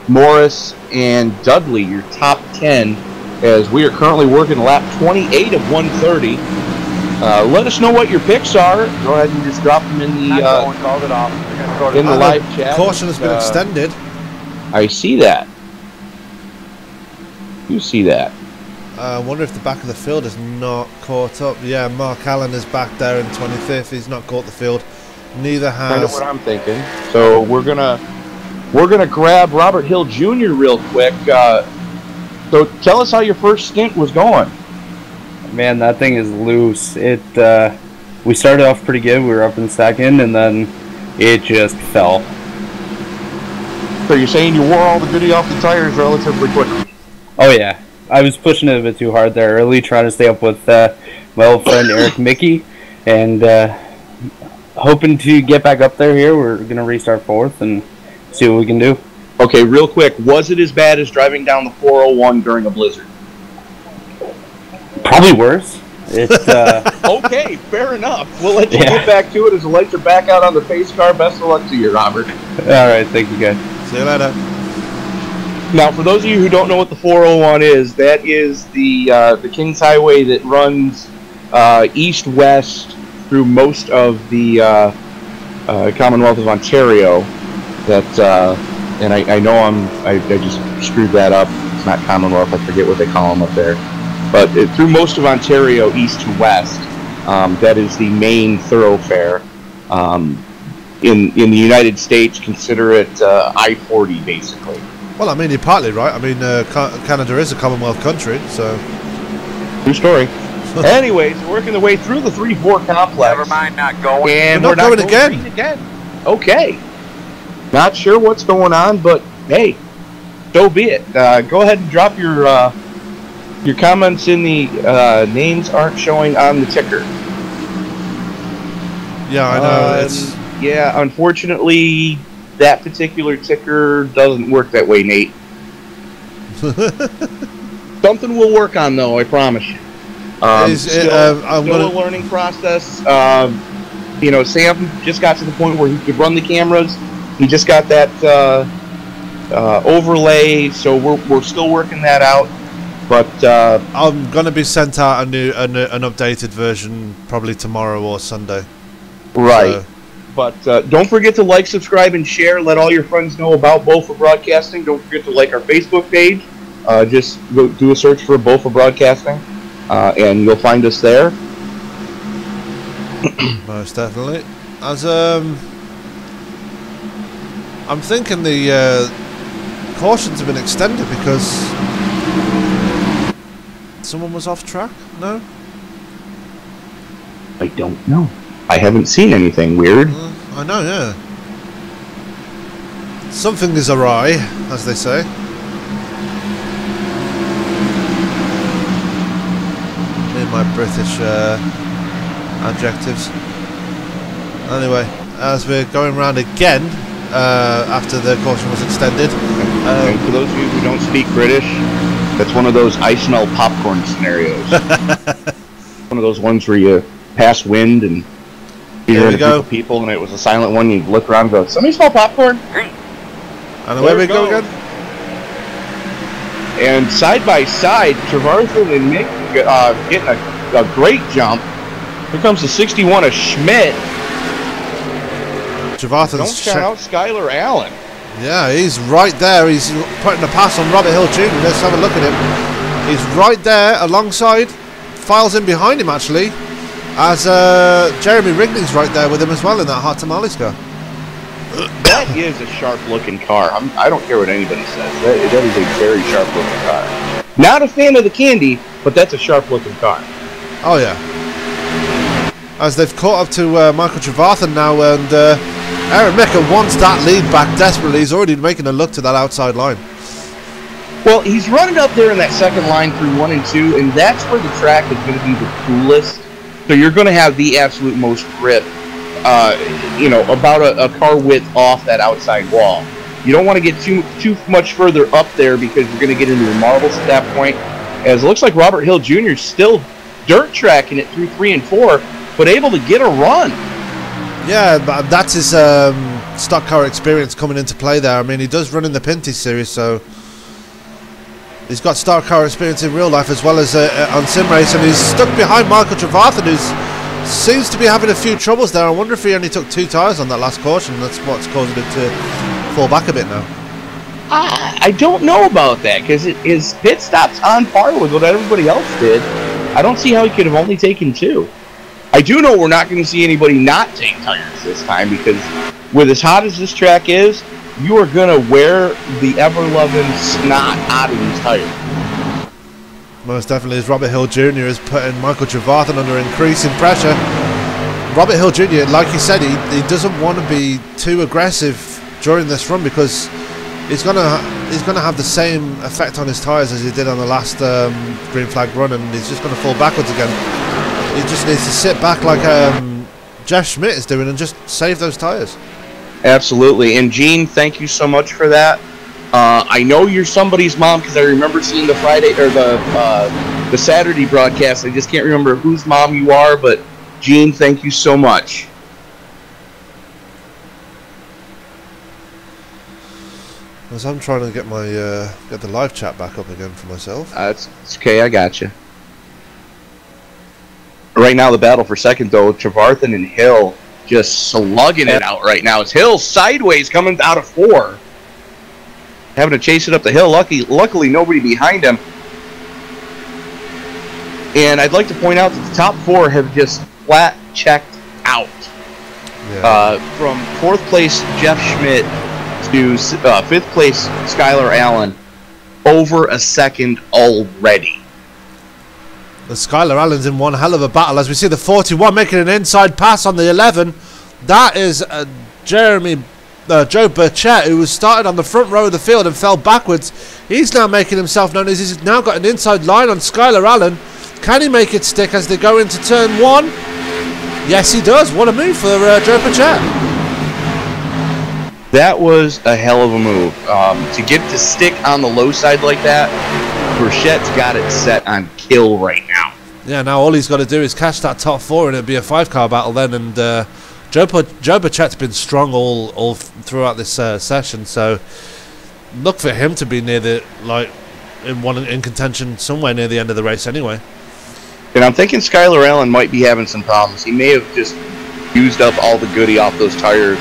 Morris, and Dudley, your top 10, as we are currently working lap 28 of 130. Let us know what your picks are. Go ahead and just drop them in the live chat. Caution has been extended. I see that. You see that. I wonder if the back of the field is not caught up. Yeah, Mark Allen is back there in 25th. He's not caught the field. Neither has. Kind of what I'm thinking. So we're gonna grab Robert Hill Jr. real quick. So tell us how your first stint was going. Man, that thing is loose. We started off pretty good. We were up in second, and then it just fell. So you're saying you wore all the goodie off the tires relatively quickly? Oh yeah, I was pushing it a bit too hard there early, trying to stay up with my old friend Eric Mickey, and hoping to get back up there here. We're gonna restart fourth and see what we can do. Okay, real quick, was it as bad as driving down the 401 during a blizzard? Probably worse. Okay, fair enough. We'll let you get back to it as the lights are back out on the pace car. Best of luck to you, Robert. All right, thank you, guys. See you later. Now, for those of you who don't know what the 401 is, that is the Kings Highway that runs east-west through most of the Commonwealth of Ontario. That and I know I just screwed that up. It's not Commonwealth. I forget what they call them up there. But through most of Ontario, east to west, that is the main thoroughfare. In the United States, consider it I-40 basically. Well, I mean, you're partly right. I mean, Canada is a Commonwealth country, so... True story. Anyways, we're working the way through the 3-4 complex. Never mind not going. And we're not going again. Okay. Not sure what's going on, but hey, so be it. Go ahead and drop your comments in the names aren't showing on the ticker. Yeah, I know. It's... Yeah, unfortunately, that particular ticker doesn't work that way, Nate. Something we'll work on, though, I promise you. Still a learning process. Sam just got to the point where he could run the cameras. He just got that overlay, so we're still working that out. But I'm going to be sent out an updated version probably tomorrow or Sunday. Right. So. But don't forget to like, subscribe, and share. Let all your friends know about BOFA Broadcasting. Don't forget to like our Facebook page. Just go do a search for BOFA Broadcasting, and you'll find us there. Most definitely. As I'm thinking the cautions have been extended because someone was off track. No, I don't know. I haven't seen anything weird. I know, yeah. Something is awry, as they say. In my British adjectives. Anyway, as we're going round again, after the caution was extended. And for those of you who don't speak British, that's one of those I smell popcorn scenarios. One of those ones where you pass wind and you're in a group of people and it was a silent one. You look around and go, "Somebody smell popcorn?" And away we go again. And side by side, Trevarthen and Mick getting a great jump. Here comes the 61 of Schmidt. Trevarthen's don't shout out Skylar Allen. Yeah, he's right there. He's putting a pass on Robert Hill Jr. Let's have a look at him. He's right there alongside. Files in behind him actually. As Jeremy Rigney's right there with him as well in that hot tamales car. That is a sharp-looking car. I don't care what anybody says. That is a very sharp-looking car. Not a fan of the candy, but that's a sharp-looking car. Oh yeah. As they've caught up to Michael Trevarthen now, and Aaron Micker wants that lead back desperately. He's already making a look to that outside line. Well, he's running up there in that second line through 1 and 2, and that's where the track is going to be the coolest. So you're going to have the absolute most grip, about a car width off that outside wall. You don't want to get too much further up there because you're going to get into the marbles at that point. As it looks like Robert Hill Jr. is still dirt tracking it through 3 and 4, but able to get a run. Yeah, but that's his stock car experience coming into play there. I mean, he does run in the Pinty series, so he's got stock car experience in real life as well as on sim race, and he's stuck behind Michael Trevarthen, who seems to be having a few troubles there. I wonder if he only took 2 tyres on that last caution. That's what's causing him to fall back a bit now. I don't know about that because his pit stop's on par with what everybody else did. I don't see how he could have only taken 2. I do know we're not going to see anybody not take tires this time because with as hot as this track is, you are going to wear the ever-loving snot out of these tires. Most definitely, as Robert Hill Jr. is putting Michael Trevarthen under increasing pressure. Robert Hill Jr., like you said, he doesn't want to be too aggressive during this run because he's gonna have the same effect on his tyres as he did on the last green flag run, and he's just going to fall backwards again. He just needs to sit back like Jeff Schmidt is doing and just save those tyres. Absolutely. And Gene, thank you so much for that. I know you're somebody's mom because I remember seeing the Friday or the Saturday broadcast. I just can't remember whose mom you are, but Jean, thank you so much. As I'm trying to get my get the live chat back up again for myself. It's okay, I got you. Right now, the battle for second, though, Trevarthen and Hill just slugging it out right now. It's Hill sideways coming out of 4. Having to chase it up the hill. Luckily, nobody behind him. And I'd like to point out that the top 4 have just flat checked out. Yeah. From 4th place, Jeff Schmidt, to 5th place, Skylar Allen, over a second already. The Skylar Allen's in one hell of a battle as we see the 41 making an inside pass on the 11. That is Joe Burchett, who was started on the front row of the field and fell backwards. He's now making himself known as he's now got an inside line on Skylar Allen. Can he make it stick as they go into turn 1? Yes, he does. What a move for Joe Burchett. That was a hell of a move. To get to stick on the low side like that, Burchett's got it set on kill right now. Yeah, now all he's got to do is catch that top 4 and it'll be a 5-car battle then. And Joe Burchett's been strong all throughout this session, so look for him to be near the in contention somewhere near the end of the race anyway. And I'm thinking Skylar Allen might be having some problems. He may have just used up all the goodie off those tires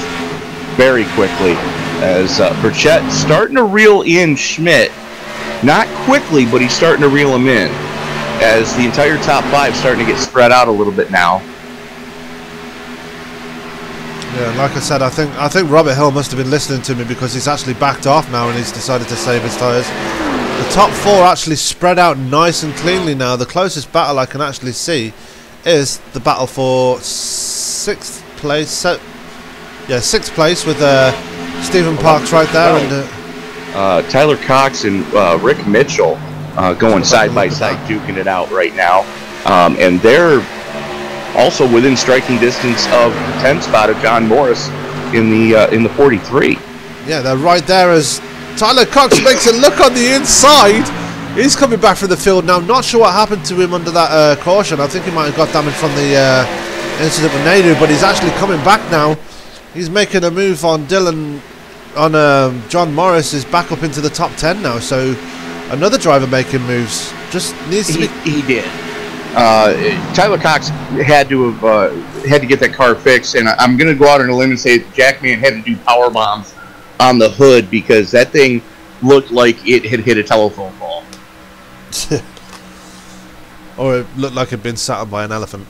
very quickly, as Burchett starting to reel in Schmidt. Not quickly, but he's starting to reel him in, as the entire top 5 starting to get spread out a little bit now. Yeah, like I said, I think Robert Hill must have been listening to me because he's actually backed off now and he's decided to save his tyres. The top 4 actually spread out nice and cleanly now. The closest battle I can actually see is the battle for 6th place. 6th place with Stephen Parks right there. And Tyler Cox and Rick Mitchell going side by side, duking it out right now. And they're also within striking distance of the 10 spot of John Morris in the 43. Yeah, they're right there as Tyler Cox makes a look on the inside. He's coming back from the field now. Not sure what happened to him under that caution. I think he might have got damage from the incident with Nadu, but he's actually coming back now. He's making a move on John Morris is back up into the top 10 now. So another driver making moves. Just needs to be. He did. Tyler Cox had to get that car fixed, and I'm going to go out on a limb and say Jackman had to do power bombs on the hood because that thing looked like it had hit a telephone pole. Or it looked like it had been sat on by an elephant.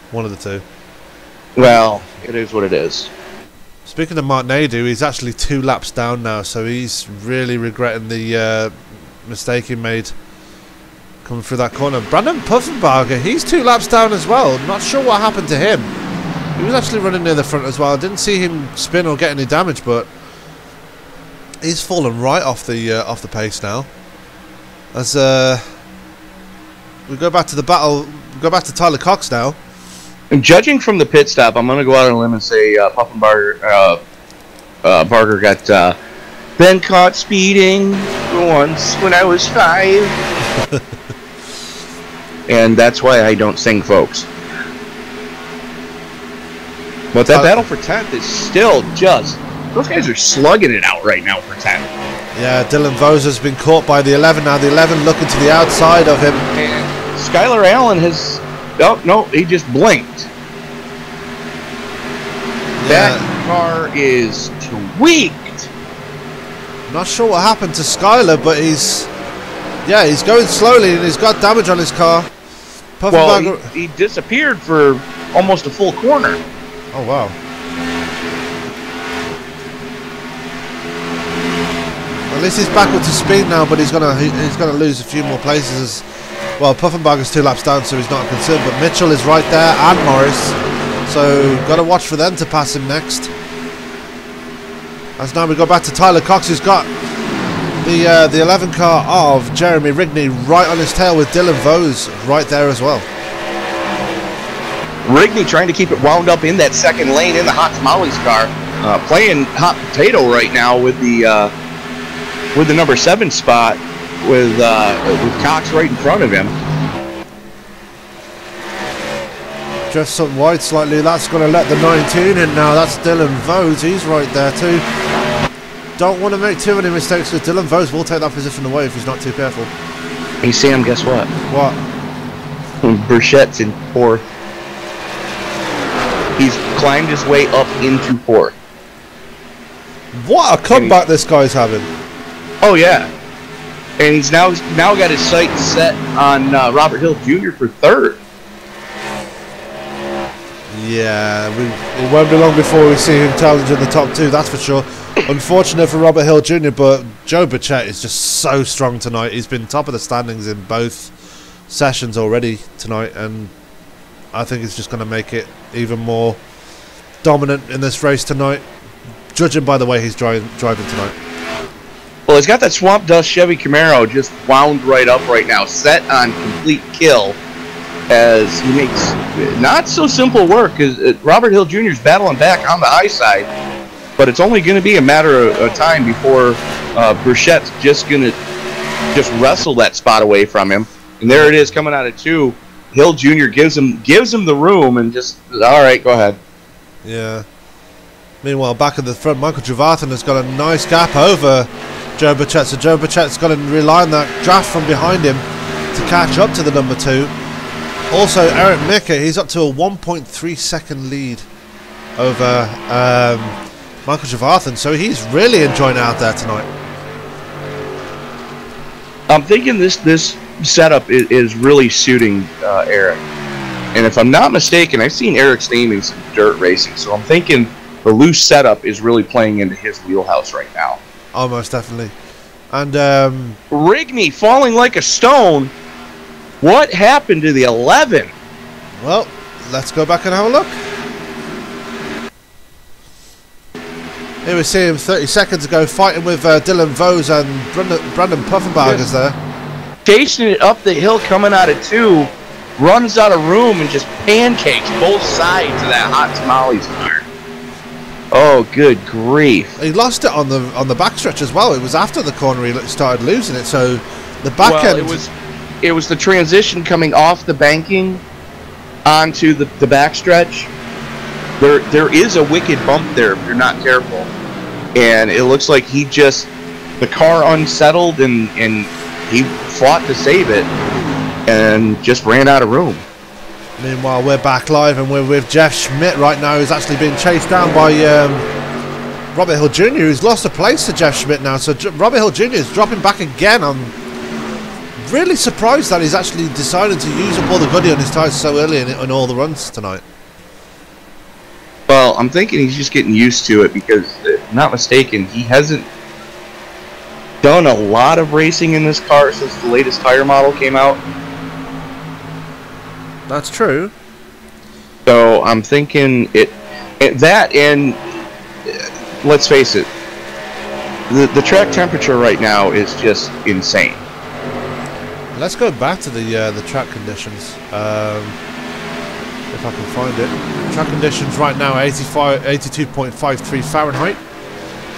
One of the two. Well, it is what it is. Speaking of Mark Nadu, he's actually 2 laps down now, so he's really regretting the mistake he made coming through that corner. Brandon Puffenbarger, he's 2 laps down as well. Not sure what happened to him. He was actually running near the front as well. I didn't see him spin or get any damage, but he's fallen right off the pace now. As we go back to the battle, go back to Tyler Cox now. And judging from the pit stop, I'm going to go out on a limb and say Puffenbarger Barger got been caught speeding once when I was 5. And that's why I don't sing, folks. But that battle for 10th is still just... Those guys are slugging it out right now for 10th. Yeah, Dylan Vos has been caught by the 11 now. The 11 looking to the outside of him. And Skylar Allen has... Oh, no, he just blinked. Yeah. That car is tweaked. Not sure what happened to Skylar, but he's going slowly and he's got damage on his car. Well, he disappeared for almost a full corner. Oh wow. At least he's back up to speed now, but he's gonna lose a few more places. Well, Puffenbarger's 2 laps down, so he's not concerned. But Mitchell is right there, and Morris. So got to watch for them to pass him next. As now we go back to Tyler Cox, who's got the 11 car of Jeremy Rigney right on his tail with Dylan Vos right there as well. Rigney trying to keep it wound up in that second lane in the Hot Tamales car. playing hot potato right now with the number 7 spot with Cox right in front of him. Just something wide slightly. That's going to let the 19 in now. That's Dylan Vose. He's right there too. Don't want to make too many mistakes because Dylan Vose will take that position away if he's not too careful. Hey Sam, guess what? What? Burchett's in 4th. He's climbed his way up into 4th. What a comeback this guy's having. Oh yeah. And he's now got his sights set on Robert Hill Jr. for 3rd. Yeah, it won't be long before we see him challenging the top 2, that's for sure. Unfortunate for Robert Hill Jr., but Joe Burchett is just so strong tonight. He's been top of the standings in both sessions already tonight, and I think he's just going to make it even more dominant in this race tonight, judging by the way he's driving tonight. Well, he's got that Swamp Dust Chevy Camaro just wound right up right now, set on complete kill, as he makes not so simple work. Robert Hill Jr. is battling back on the high side, but it's only going to be a matter of time before Burchett's just going to wrestle that spot away from him. And there it is coming out of 2. Hill Jr. gives him the room and just, all right, go ahead. Yeah. Meanwhile, back at the front, Michael Trevathan has got a nice gap over Joe Burchett. So Joe Burchett's got to rely on that draft from behind him to catch up to the number 2. Also, Eric Micker, he's up to a 1.3 second lead over Michael Trevathan, so he's really enjoying it out there tonight. I'm thinking this setup is really suiting Eric. And if I'm not mistaken, I've seen Eric's name in some dirt racing, so I'm thinking the loose setup is really playing into his wheelhouse right now. Almost definitely. And Rigney falling like a stone. What happened to the 11? Well, let's go back and have a look. Here we see him 30 seconds ago fighting with Dylan Vose and Brandon Puffenbargers there. Chasing it up the hill coming out of 2. Runs out of room and just pancakes both sides of that hot tamales car. Oh, good grief. He lost it on the backstretch as well. It was after the corner he started losing it, so the back end... It was the transition coming off the banking onto the backstretch. There is a wicked bump there if you're not careful. And it looks like the car unsettled and he fought to save it and just ran out of room. Meanwhile, we're back live and we're with Jeff Schmidt right now, who's actually being chased down by Robert Hill Jr., who's lost a place to Jeff Schmidt now. So Robert Hill Jr. is dropping back again. I'm really surprised that he's actually decided to use up all the goodie on his tyres so early in all the runs tonight. Well, I'm thinking he's just getting used to it because, if I'm not mistaken, he hasn't done a lot of racing in this car since the latest tire model came out. That's true. So I'm thinking that and let's face it, the track temperature right now is just insane. Let's go back to the track conditions. If I can find it. Track conditions right now are 82.53 Fahrenheit.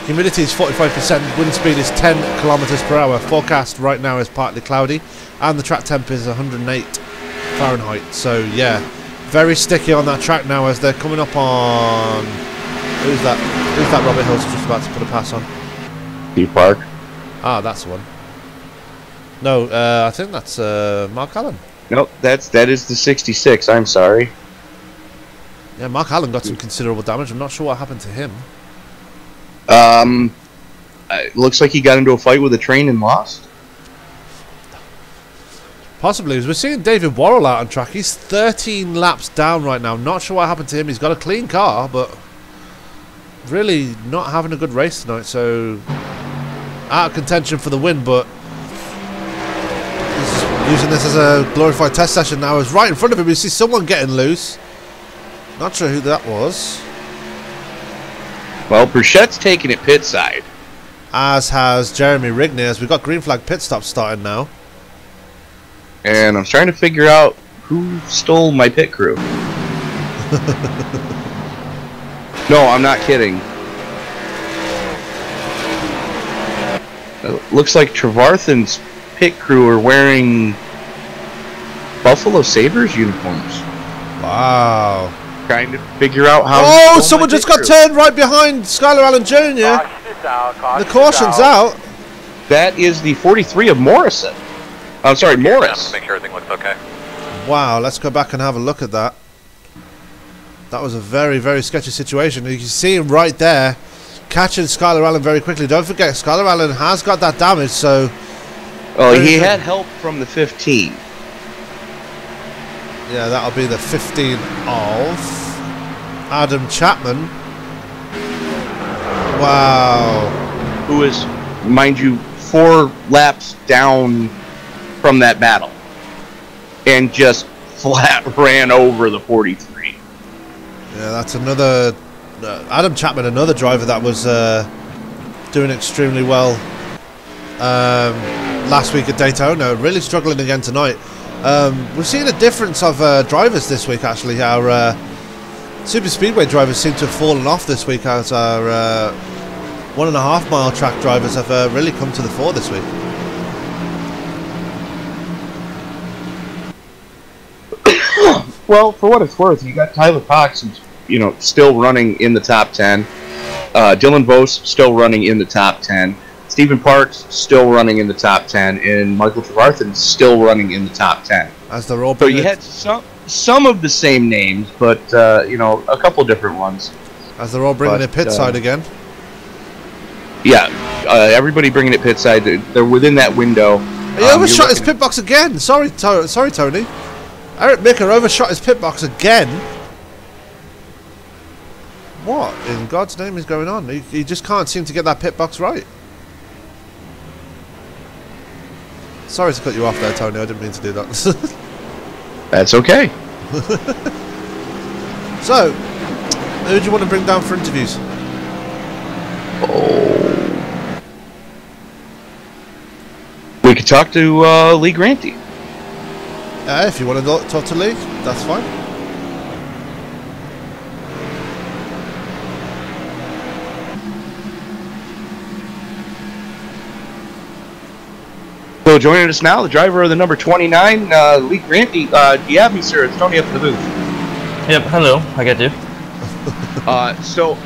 Humidity is 45%. Wind speed is 10 kilometers per hour. Forecast right now is partly cloudy, and the track temp is 108 Fahrenheit. So yeah, very sticky on that track now as they're coming up on. Who's that? Who's that? Robert Hill's just about to put a pass on. Steve Park. Ah, that's the one. No, I think that's Mark Allen. Nope, that is the 66. I'm sorry. Yeah, Mark Allen got some considerable damage. I'm not sure what happened to him. It looks like he got into a fight with a train and lost. Possibly, as we're seeing David Worrell out on track. He's 13 laps down right now. Not sure what happened to him. He's got a clean car, but really not having a good race tonight. So out of contention for the win, but he's using this as a glorified test session now. As right in front of him, we see someone getting loose. Not sure who that was. Well, Burchett's taking it pit side. As has Jeremy Rigney, as we've got green flag pit stop starting now. And I'm trying to figure out who stole my pit crew. No, I'm not kidding. looks like Trevarthen's pit crew are wearing Buffalo Sabres uniforms. Wow. Trying to figure out how... Oh, someone just got turned right behind Skylar Allen Jr. The caution's out. That is the 43 of Morrison. I'm sorry, Morris. Make sure everything looks okay. Wow, let's go back and have a look at that. That was a very, very sketchy situation. You can see him right there, catching Skylar Allen very quickly. Don't forget, Skylar Allen has got that damage, so... Well, he had help from the 15. Yeah, that'll be the 15 of Adam Chapman. Wow. Who is, mind you, 4 laps down from that battle. And just flat ran over the 43. Yeah, that's another... Adam Chapman, another driver that was doing extremely well last week at Daytona. Really struggling again tonight. We've seen a difference of drivers this week, actually. Our super speedway drivers seem to have fallen off this week, as our 1.5 mile track drivers have really come to the fore this week. Well, for what it's worth, you got Tyler Cox, who's, still running in the top 10. Dylan Vos still running in the top 10. Stephen Parks still running in the top 10, and Michael Trevarthen still running in the top 10. As they're all so you had some of the same names, but a couple different ones. As they're all bringing it pit side again. Yeah, everybody bringing it pit side. They're within that window. He overshot his pit box again. Sorry, Tony. Eric Micker overshot his pit box again. What in God's name is going on? He just can't seem to get that pit box right. Sorry to cut you off there, Tony. I didn't mean to do that. That's okay. So, who do you want to bring down for interviews? Oh, we could talk to Lee Granty. If you want to talk to Lee, that's fine. So joining us now, the driver of the number 29, Lee Granty. Do you have me, sir? It's Tony up in the booth. Yep, hello, I get you. So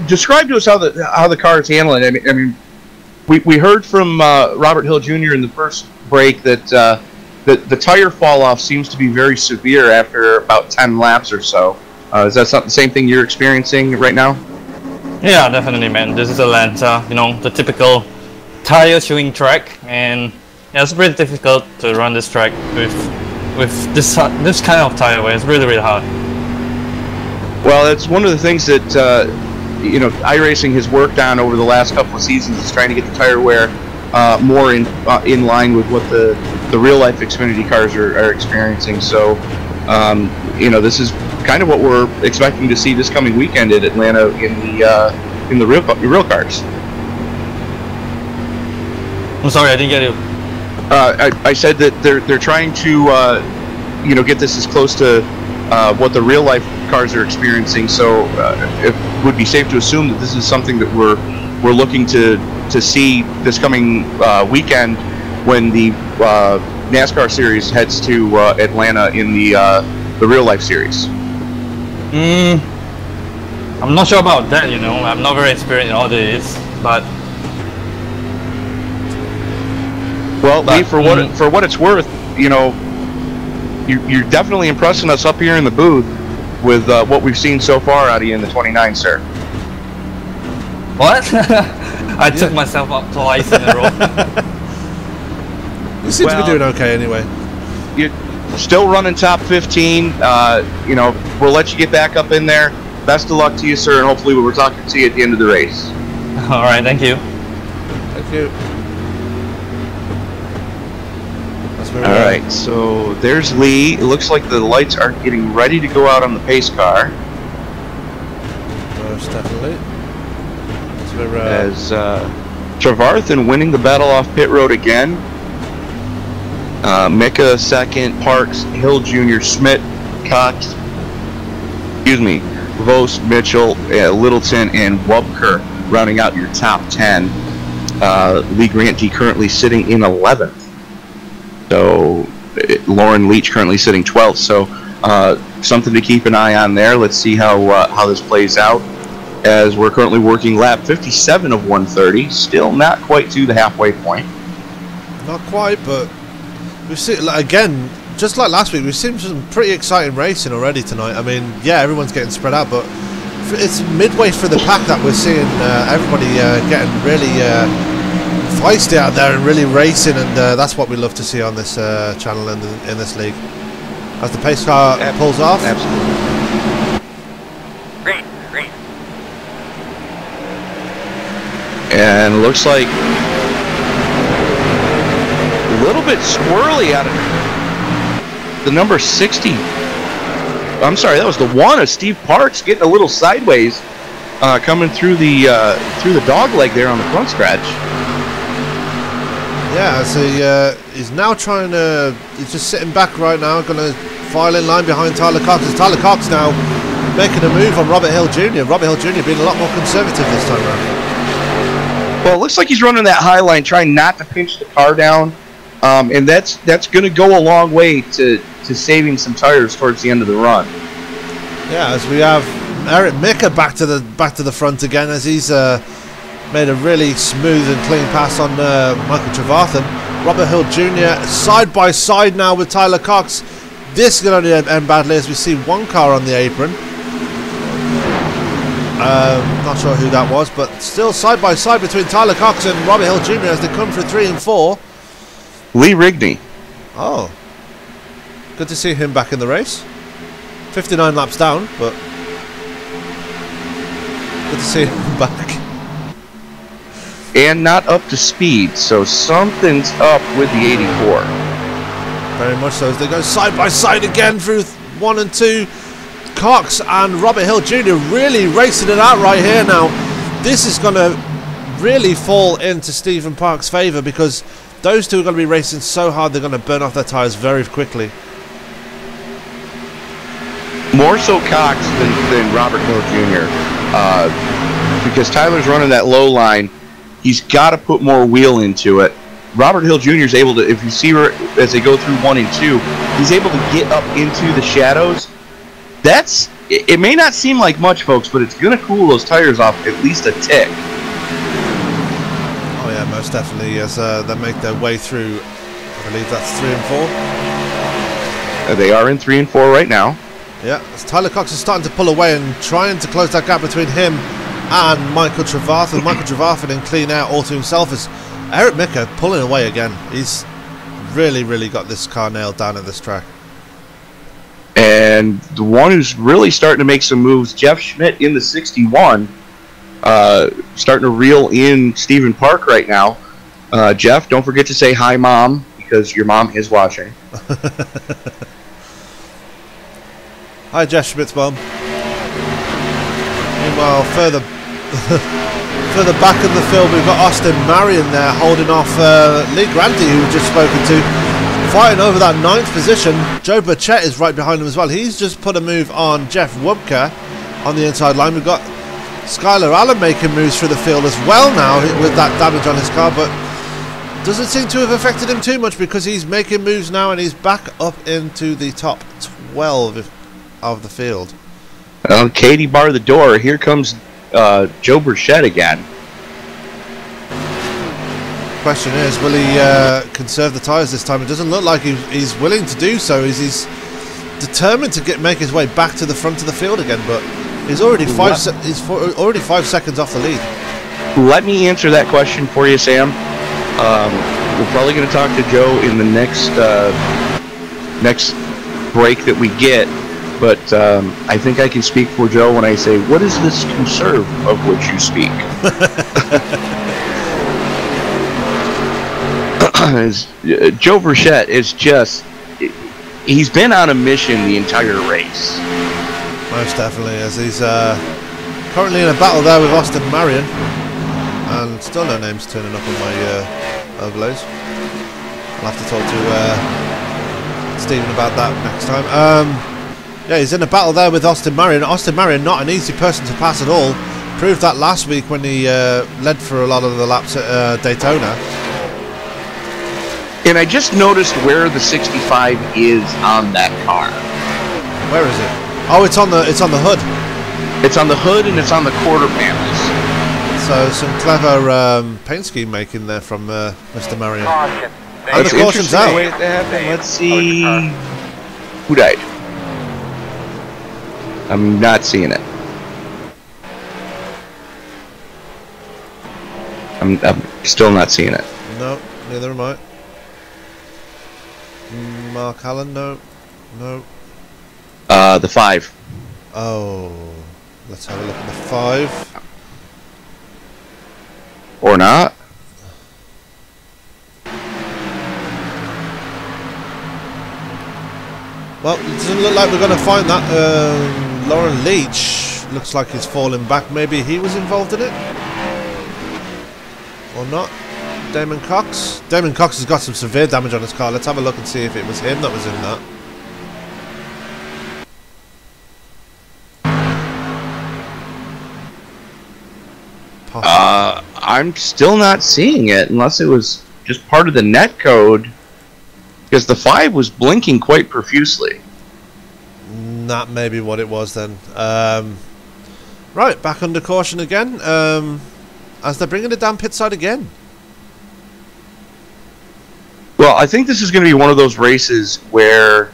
describe to us how the car is handling. I mean, we heard from Robert Hill Jr. in the first break that the tire fall off seems to be very severe after about 10 laps or so. Is that the same thing you're experiencing right now? Yeah, definitely, man. This is Atlanta, the typical tire chewing track, and yeah, it's really difficult to run this track with this kind of tire wear. It's really, really hard. Well, it's one of the things that iRacing has worked on over the last couple of seasons, is trying to get the tire wear more in line with what the real life Xfinity cars are experiencing. So this is kind of what we're expecting to see this coming weekend at Atlanta in the real cars. I'm sorry, I didn't get you. I said that they're trying to get this as close to what the real life cars are experiencing. So it would be safe to assume that this is something that we're looking to see this coming weekend when the NASCAR series heads to Atlanta in the real life series. I'm not sure about that. I'm not very experienced in all this, but. Well, Lee, for what it's worth, you're definitely impressing us up here in the booth with what we've seen so far out of you in the 29, sir. What? I took myself up twice in a row. You seem to be doing okay anyway. You're still running top 15. We'll let you get back up in there. Best of luck to you, sir, and hopefully we'll talk to you at the end of the race. All right, thank you. Thank you. All right, so there's Lee. It looks like the lights are getting ready to go out on the pace car. Most definitely. As Trevarthen winning the battle off pit road again. Mika second, Parks, Hill Jr., Schmidt, Cox, Vos, Mitchell, Littleton, and Wubker rounding out your top 10. Lee Grantje currently sitting in 11th. So Lauren Leach currently sitting 12th. So something to keep an eye on there. Let's see how this plays out, as we're currently working lap 57 of 130. Still not quite to the halfway point. Not quite, but we've seen, again, just like last week, we've seen some pretty exciting racing already tonight. I mean, yeah, everyone's getting spread out, but it's midway through the pack that we're seeing everybody getting really feisty out there and really racing, and that's what we love to see on this channel in this league. As the pace car pulls off. Absolutely. Green. And it looks like a little bit squirrely out of the number 60. I'm sorry, that was the 1 of Steve Parks, getting a little sideways, coming through the dog leg there on the front stretch. Yeah, so he's now trying to. He's just sitting back right now, going to file in line behind Tyler Cox. As Tyler Cox now making a move on Robert Hill Jr. Robert Hill Jr. being a lot more conservative this time around. Well, it looks like he's running that high line, trying not to pinch the car down, and that's going to go a long way to saving some tires towards the end of the run. Yeah, as we have Eric Mika back to the front again, as he's made a really smooth and clean pass on Michael Trevarthen. Robert Hill Jr. side by side now with Tyler Cox. This is going to end badly, as we see one car on the apron. Not sure who that was, but still side by side between Tyler Cox and Robert Hill Jr. as they come for 3 and 4. Lee Rigney. Oh, good to see him back in the race. 59 laps down, but good to see him back. And not up to speed, so something's up with the 84. Very much so, as they go side by side again through 1 and 2. Cox and Robert Hill Jr. really racing it out right here now. This is going to really fall into Stephen Park's favour, because those two are going to be racing so hard they're going to burn off their tyres very quickly. More so Cox than Robert Hill Jr. Because Tyler's running that low line. He's got to put more wheel into it. Robert Hill Jr. is able to, if you see her as they go through 1 and 2, he's able to get up into the shadows. It may not seem like much, folks, but it's going to cool those tires off at least a tick. Oh yeah, most definitely, as they make their way through. I believe that's 3 and 4. They are in 3 and 4 right now. Yeah, as Tyler Cox is starting to pull away and trying to close that gap between him and Michael Trevarthen. Michael Trevarthen in clean air all to himself, as Eric Mika pulling away again. He's really got this car nailed down at this track. And the one who's really starting to make some moves, Jeff Schmidt in the 61, starting to reel in Stephen Park right now. Jeff, don't forget to say hi, Mom, because your mom is watching. Hi, Jeff Schmidt's mom. Meanwhile, further back in the field, we've got Austin Marion there holding off Lee Grantje, who we've just spoken to, fighting over that 9th position. Joe Burchett is right behind him as well. He's just put a move on Jeff Wubka on the inside line. We've got Skylar Allen making moves through the field as well now with that damage on his car, but doesn't seem to have affected him too much, because he's making moves now and he's back up into the top 12 of the field. Katie bar the door. Here comes Joe Burchett again. Question is, will he conserve the tyres this time? It doesn't look like he's willing to do so. He's determined to make his way back to the front of the field again, but he's already already 5 seconds off the lead. Let me answer that question for you, Sam. We're probably going to talk to Joe in the next break that we get, but I think I can speak for Joe when I say, what is this conserve of which you speak? Joe Burchett is just, he's been on a mission the entire race. Most definitely, as he's currently in a battle there with Austin Marion, and still no names turning up on my overlays. I'll have to talk to Stephen about that next time. Yeah, he's in a battle there with Austin Marion. Austin Marion, not an easy person to pass at all. Proved that last week when he led for a lot of the laps at Daytona. And I just noticed where the 65 is on that car. Where is it? Oh, it's on the hood. It's on the hood and it's on the quarter panels. So some clever paint scheme making there from Mr. Marion. And That's the caution's out. Wait, let's see. Who died? I'm not seeing it. I'm still not seeing it. No, neither am I. Mark Allen, no. The 5. Oh, let's have a look at the 5. Or not. Well, it doesn't look like we're going to find that. Lauren Leach looks like he's falling back. Maybe he was involved in it? Or not? Damon Cox? Damon Cox has got some severe damage on his car. Let's have a look and see if it was him that was in that. I'm still not seeing it unless it was just part of the net code, because the 5 was blinking quite profusely. That may be what it was then. Right, back under caution again. As they're bringing it down pit side again. Well, I think this is going to be one of those races where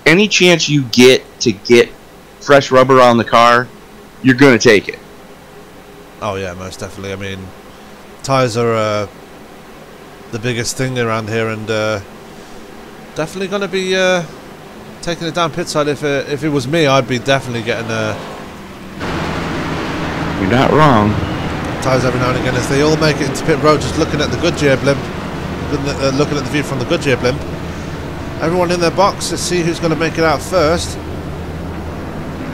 any chance you get to get fresh rubber on the car, you're going to take it. Oh yeah, most definitely. I mean, tyres are the biggest thing around here, and definitely going to be taking it down pit side. If it was me, I'd be definitely getting You're not wrong. Tyres every now and again. If they all make it into pit road, just looking at the Goodyear blimp, looking at the view from the Goodyear blimp. Everyone in their box. Let's see who's going to make it out first.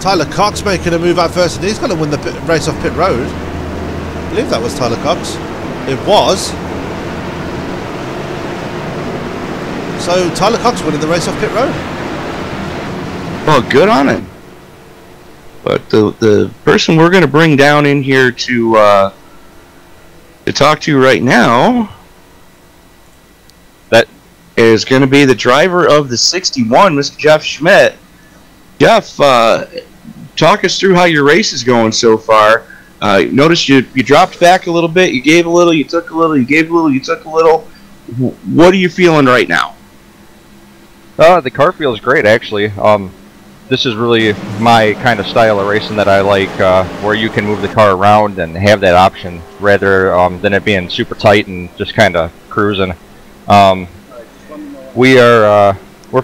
Tyler Cox making a move out first, and he's going to win the race off pit road. I believe that was Tyler Cox. It was. So Tyler Cox winning the race off pit road. Well, good on him. But the person we're going to bring down in here to talk to right now, that is going to be the driver of the 61, Mr. Jeff Schmidt. Jeff, talk us through how your race is going so far. Notice you dropped back a little bit, you gave a little, you took a little, you gave a little, you took a little. What are you feeling right now? The car feels great, actually. This is really my kind of style of racing that I like, where you can move the car around and have that option rather than it being super tight and just kind of cruising. We're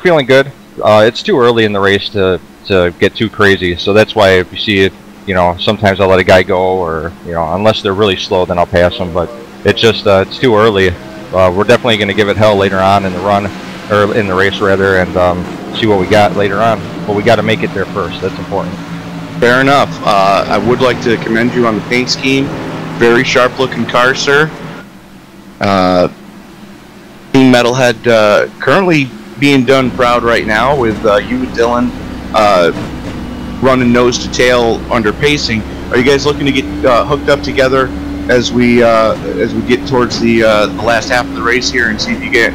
feeling good. It's too early in the race to get too crazy, so that's why if you see it, sometimes I'll let a guy go, or unless they're really slow, then I'll pass them. But it's just it's too early. We're definitely going to give it hell later on in the run, or in the race rather, and see what we got later on. But we got to make it there first. That's important. Fair enough. I would like to commend you on the paint scheme. Very sharp looking car, sir. Team Metalhead currently being done proud right now with you and Dylan running nose to tail under pacing. Are you guys looking to get hooked up together as we get towards the last half of the race here and see if you get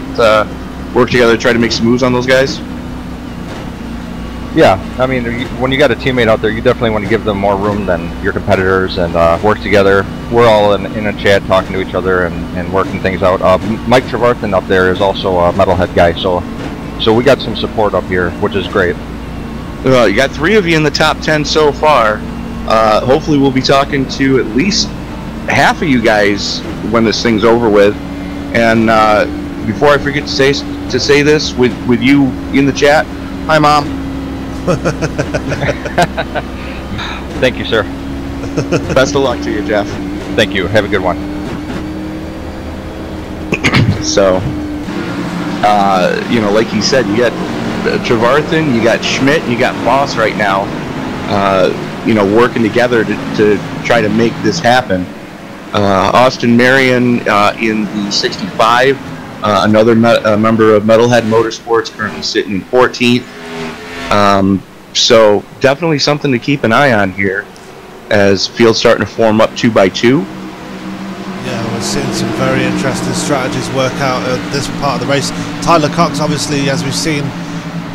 work together to try to make some moves on those guys? Yeah, I mean, when you got a teammate out there, you definitely want to give them more room than your competitors and work together. We're all in a chat talking to each other and working things out. Mike Trevarthen up there is also a Metalhead guy, so we got some support up here, which is great. Well, you got 3 of you in the top 10 so far. Hopefully we'll be talking to at least half of you guys when this thing's over with. And before I forget to say this with you in the chat, hi Mom. Thank you, sir. Best of luck to you, Jeff. Thank you. Have a good one. So, like you said, you got Trevarthen, you got Schmidt, you got Moss right now, working together to try to make this happen. Austin Marion in the 65, another member of Metalhead Motorsports, currently sitting in 14th. So definitely something to keep an eye on here as field's starting to form up 2 by 2. Yeah, we're seeing some very interesting strategies work out at this part of the race. Tyler Cox, obviously, as we've seen,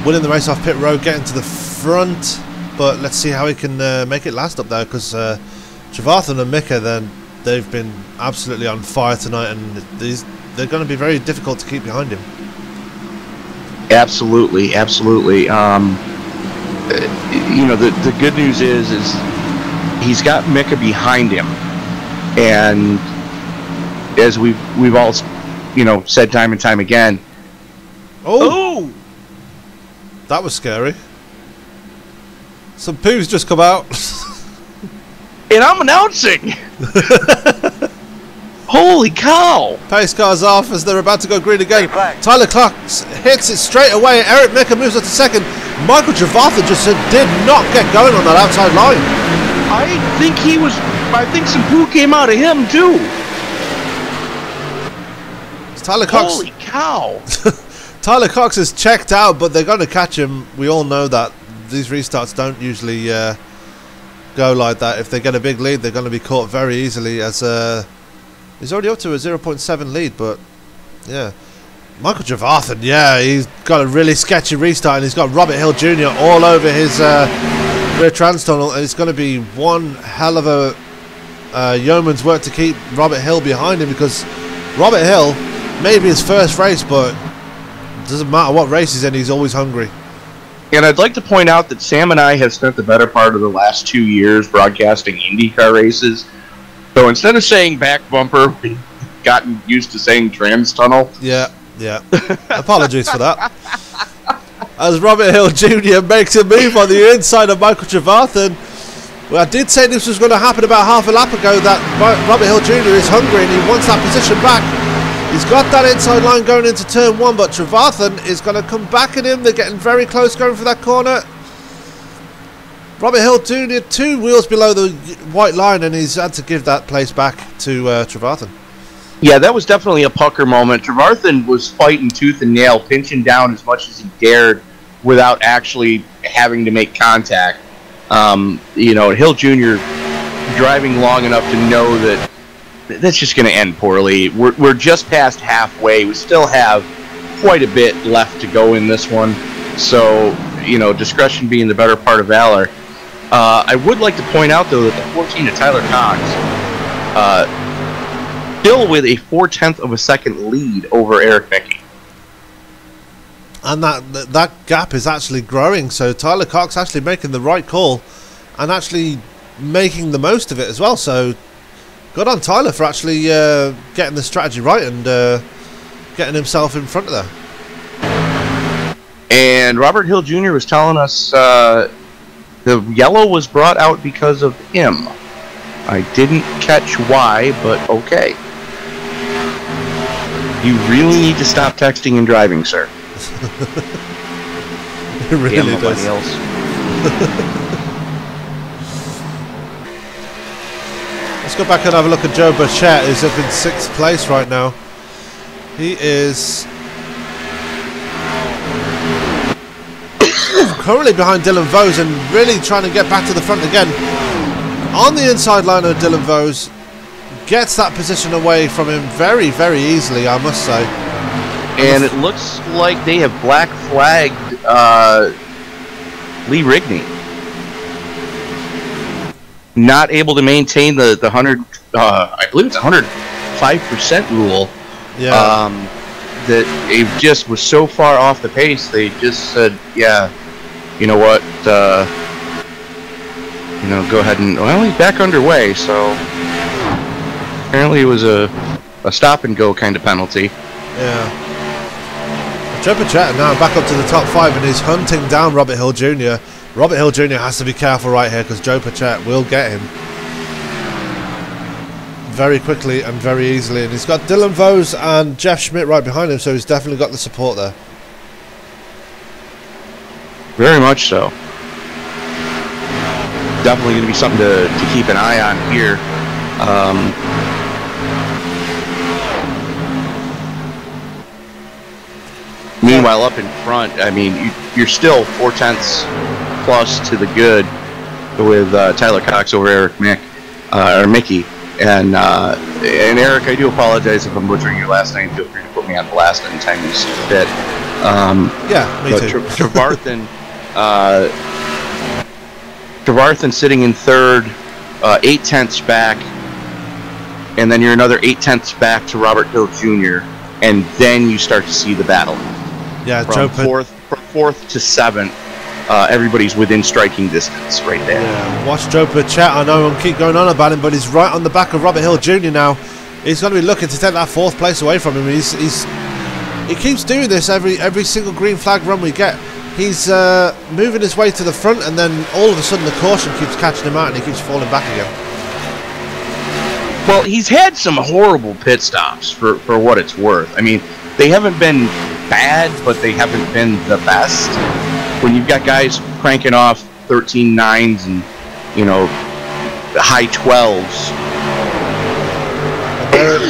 winning the race off pit road, getting to the front, but let's see how he can make it last up there, because Trevarthen and Mika, then they've been absolutely on fire tonight, and they're going to be very difficult to keep behind him. Absolutely, absolutely. You know, the good news is he's got Mika behind him, and as we've all, you know, said time and time again. Oh, that was scary. Some poos just come out. And I'm announcing. Holy cow! Pace cars off as they're about to go green again. Tyler Cox hits it straight away. Eric Mika moves up to second. Michael Trevarthen just did not get going on that outside line. I think some poo came out of him too. Tyler Cox. Holy cow! Tyler Cox is checked out, but they're going to catch him. We all know that these restarts don't usually go like that. If they get a big lead, they're going to be caught very easily. As he's already up to a 0.7 lead, but yeah. Michael Trevarthen, yeah, he's got a really sketchy restart, and he's got Robert Hill Jr. all over his rear trans tunnel, and it's going to be one hell of a yeoman's work to keep Robert Hill behind him, because Robert Hill, maybe his first race, but it doesn't matter what race he's in, he's always hungry. And I'd like to point out that Sam and I have spent the better part of the last 2 years broadcasting IndyCar races. So instead of saying back bumper, we've gotten used to saying trans tunnel. Yeah. Apologies for that. As Robert Hill Jr. makes a move on the inside of Michael Trevarthen. Well, I did say this was going to happen about half a lap ago, that Robert Hill Jr. is hungry and he wants that position back. He's got that inside line going into turn 1, but Trevarthen is going to come back at him. They're getting very close going for that corner. Robert Hill Jr. 2 wheels below the white line, and he's had to give that place back to Trevarthen. Yeah, that was definitely a pucker moment. Trevarthen was fighting tooth and nail, pinching down as much as he dared without actually having to make contact. You know, Hill Jr. driving long enough to know that that's just going to end poorly. We're just past halfway. We still have quite a bit left to go in this one. So, you know, discretion being the better part of valor. I would like to point out, though, that the 14 of Tyler Cox, still with a 0.4 of a second lead over Eric Mickey. And that gap is actually growing, so Tyler Cox actually making the right call and actually making the most of it as well. So good on Tyler for actually getting the strategy right and getting himself in front of there. And Robert Hill Jr. was telling us the yellow was brought out because of him. I didn't catch why, but okay. You really need to stop texting and driving, sir. It really does. Else. Let's go back and have a look at Joe Burchett, who's up in 6th place right now. He is currently behind Dylan Vose and really trying to get back to the front again. On the inside line of Dylan Vose, gets that position away from him very, very easily, I must say. And it looks like they have black flagged Lee Rigney. Not able to maintain the 100, I believe it's 105% rule. Yeah. That it just was so far off the pace. They just said, yeah, you know what, you know, go ahead and, well, he's back underway, so apparently it was a stop and go kind of penalty. Yeah. Joe Burchett now back up to the top 5 and he's hunting down Robert Hill Jr. Robert Hill Jr. has to be careful right here because Joe Burchett will get him very quickly and very easily, and he's got Dylan Vose and Jeff Schmidt right behind him, so he's definitely got the support there. Very much so. Definitely going to be something to keep an eye on here. Meanwhile, up in front, I mean, you're still 0.4 plus to the good. Tyler Cox over Eric or Mickey. And Eric, I do apologize if I'm butchering your last name. Feel free to put me on blast anytime you see fit. Yeah, me too. Trevarthen sitting in third, 8/10 back, and then you're another 8/10 back to Robert Hill Jr., and then you start to see the battle. Yeah, from fourth to seventh. Everybody's within striking distance right there. Yeah, watch Joper chat. I know I'm keep going on about him, but he's right on the back of Robert Hill Jr. now. He's going to be looking to take that 4th place away from him. He keeps doing this every single green flag run we get. He's moving his way to the front, and then all of a sudden the caution keeps catching him out, and he keeps falling back again. Well, he's had some horrible pit stops for what it's worth. I mean, they haven't been bad, but they haven't been the best. When you've got guys cranking off 13.9s and, high 12s.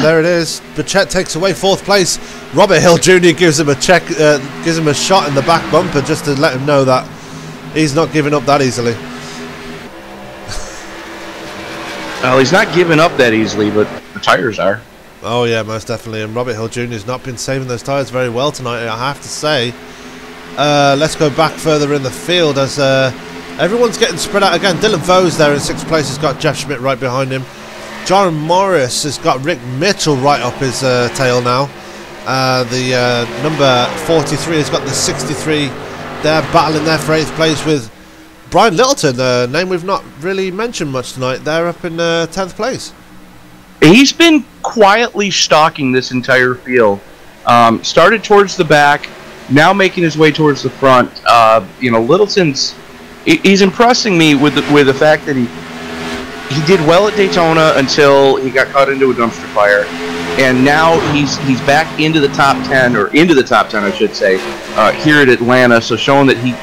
There it is. Bichette takes away 4th place. Robert Hill Jr. gives him a shot in the back bumper just to let him know that he's not giving up that easily. Well, he's not giving up that easily, but the tires are. Oh yeah, most definitely. And Robert Hill Jr. has not been saving those tires very well tonight, I have to say. Let's go back further in the field as everyone's getting spread out again. Dylan Vose there in 6th place has got Jeff Schmidt right behind him. John Morris has got Rick Mitchell right up his tail now. The number 43 has got the 63. They're battling there for 8th place with Brian Littleton, a name we've not really mentioned much tonight. They're up in 10th place. He's been quietly stalking this entire field. Started towards the back, now making his way towards the front. Littleton's he's impressing me with the fact that he did well at Daytona until he got caught into a dumpster fire, and now he's back into the top 10, or into the top 10 I should say, here at Atlanta. So showing that he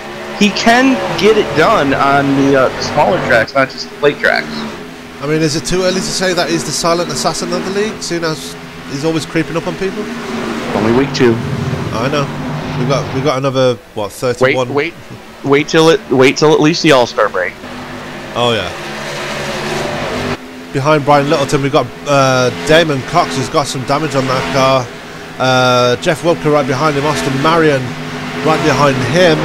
can get it done on the smaller tracks, not just the plate tracks. I mean, is it too early to say that he's the silent assassin of the league, seeing as he's always creeping up on people? Only week 2. I know. We got another 31. Wait till at least the All-Star break. Oh yeah. Behind Brian Littleton, we've got Damon Cox, who's got some damage on that car. Jeff Wilker right behind him. Austin Marion right behind him.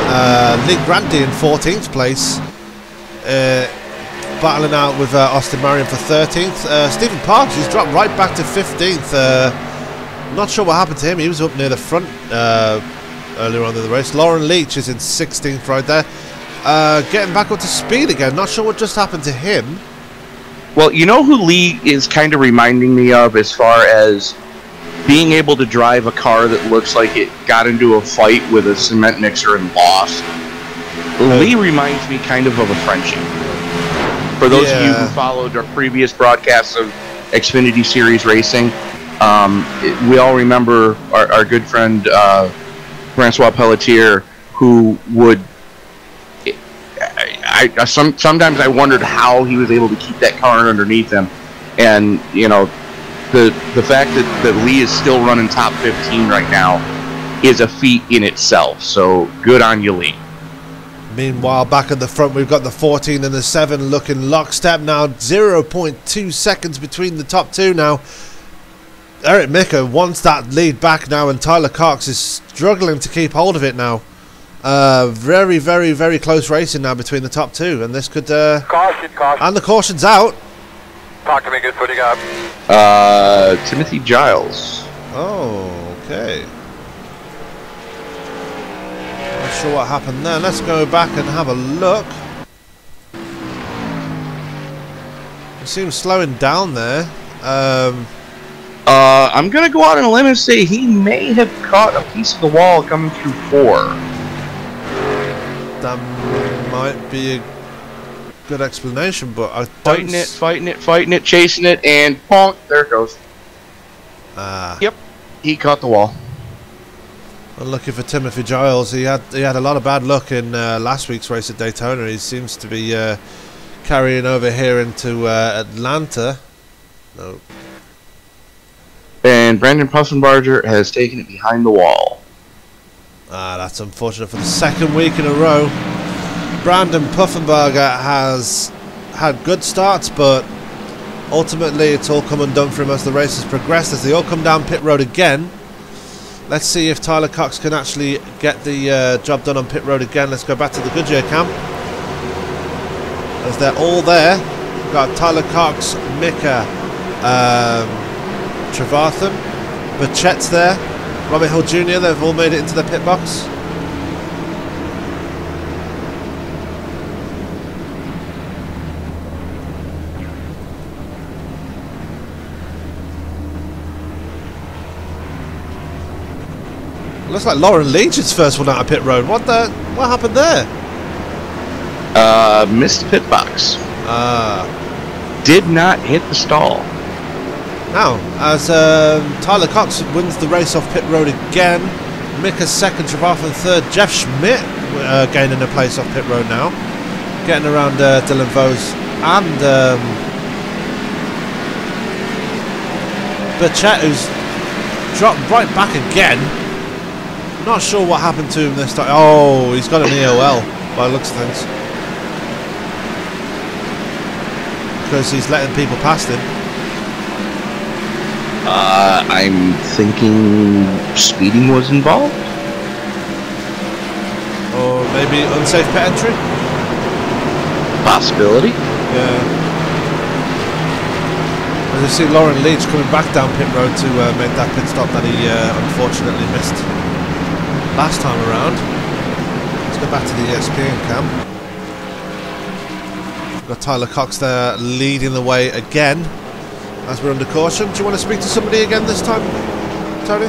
Lee Grandy in 14th place. Battling out with Austin Marion for 13th. Stephen Parks, he's dropped right back to 15th. Not sure what happened to him. He was up near the front earlier on in the race. Lauren Leach is in 16th right there. Getting back up to speed again. Not sure what just happened to him. Well, you know who Lee is kind of reminding me of as far as being able to drive a car that looks like it got into a fight with a cement mixer and lost? Lee reminds me kind of a Frenchie. For those of you who followed our previous broadcasts of Xfinity Series racing, we all remember our good friend Francois Pelletier, who would... sometimes I wondered how he was able to keep that car underneath him. And, the fact that Lee is still running top 15 right now is a feat in itself. So, good on you, Lee. Meanwhile, back at the front, we've got the 14 and the 7 looking lockstep now. 0.2 seconds between the top 2 now. Eric Mika wants that lead back now, and Tyler Cox is struggling to keep hold of it now. Very, very, very close racing now between the top 2, and this could... Caution. And the caution's out. Talk to me, good footing up. Timothy Giles. Oh, okay. Not sure what happened there. Let's go back and have a look. It seems slowing down there. I'm going to go out on a limb and say he may have caught a piece of the wall coming through 4. That might be a good explanation, but I don't... Fighting it, chasing it, and bonk, there it goes. Yep, he caught the wall. Unlucky for Timothy Giles. He had a lot of bad luck in last week's race at Daytona. He seems to be carrying over here into Atlanta. No. And Brandon Pussenbarger has taken it behind the wall. That's unfortunate for the second week in a row. Brandon Puffenberger has had good starts, but ultimately it's all come undone for him as the race has progressed, as they all come down pit road again. Let's see if Tyler Cox can actually get the job done on pit road again. Let's go back to the Goodyear camp, as they're all there. We've got Tyler Cox, Mika, Trevarthen, Burchett's there, Robert Hill Jr., they've all made it into the pit box. Looks like Lauren Leach is first one out of pit road. What happened there? Missed pit box. Ah. Did not hit the stall. Now, as Tyler Cox wins the race off pit road again, Mika's second, Trevarthen third, Jeff Schmidt gaining a place off pit road now, getting around Dylan Vos and Burchett, who's dropped right back again. Not sure what happened to him this time. Oh, he's got an EOL by the looks of things, because he's letting people past him. I'm thinking speeding was involved. Or maybe unsafe pit entry? Possibility. Yeah. As you see Lauren Leach coming back down pit road to make that pit stop that he unfortunately missed last time around. Let's go back to the ESPN cam. We've got Tyler Cox there leading the way again as we're under caution. Do you want to speak to somebody again this time, Tony?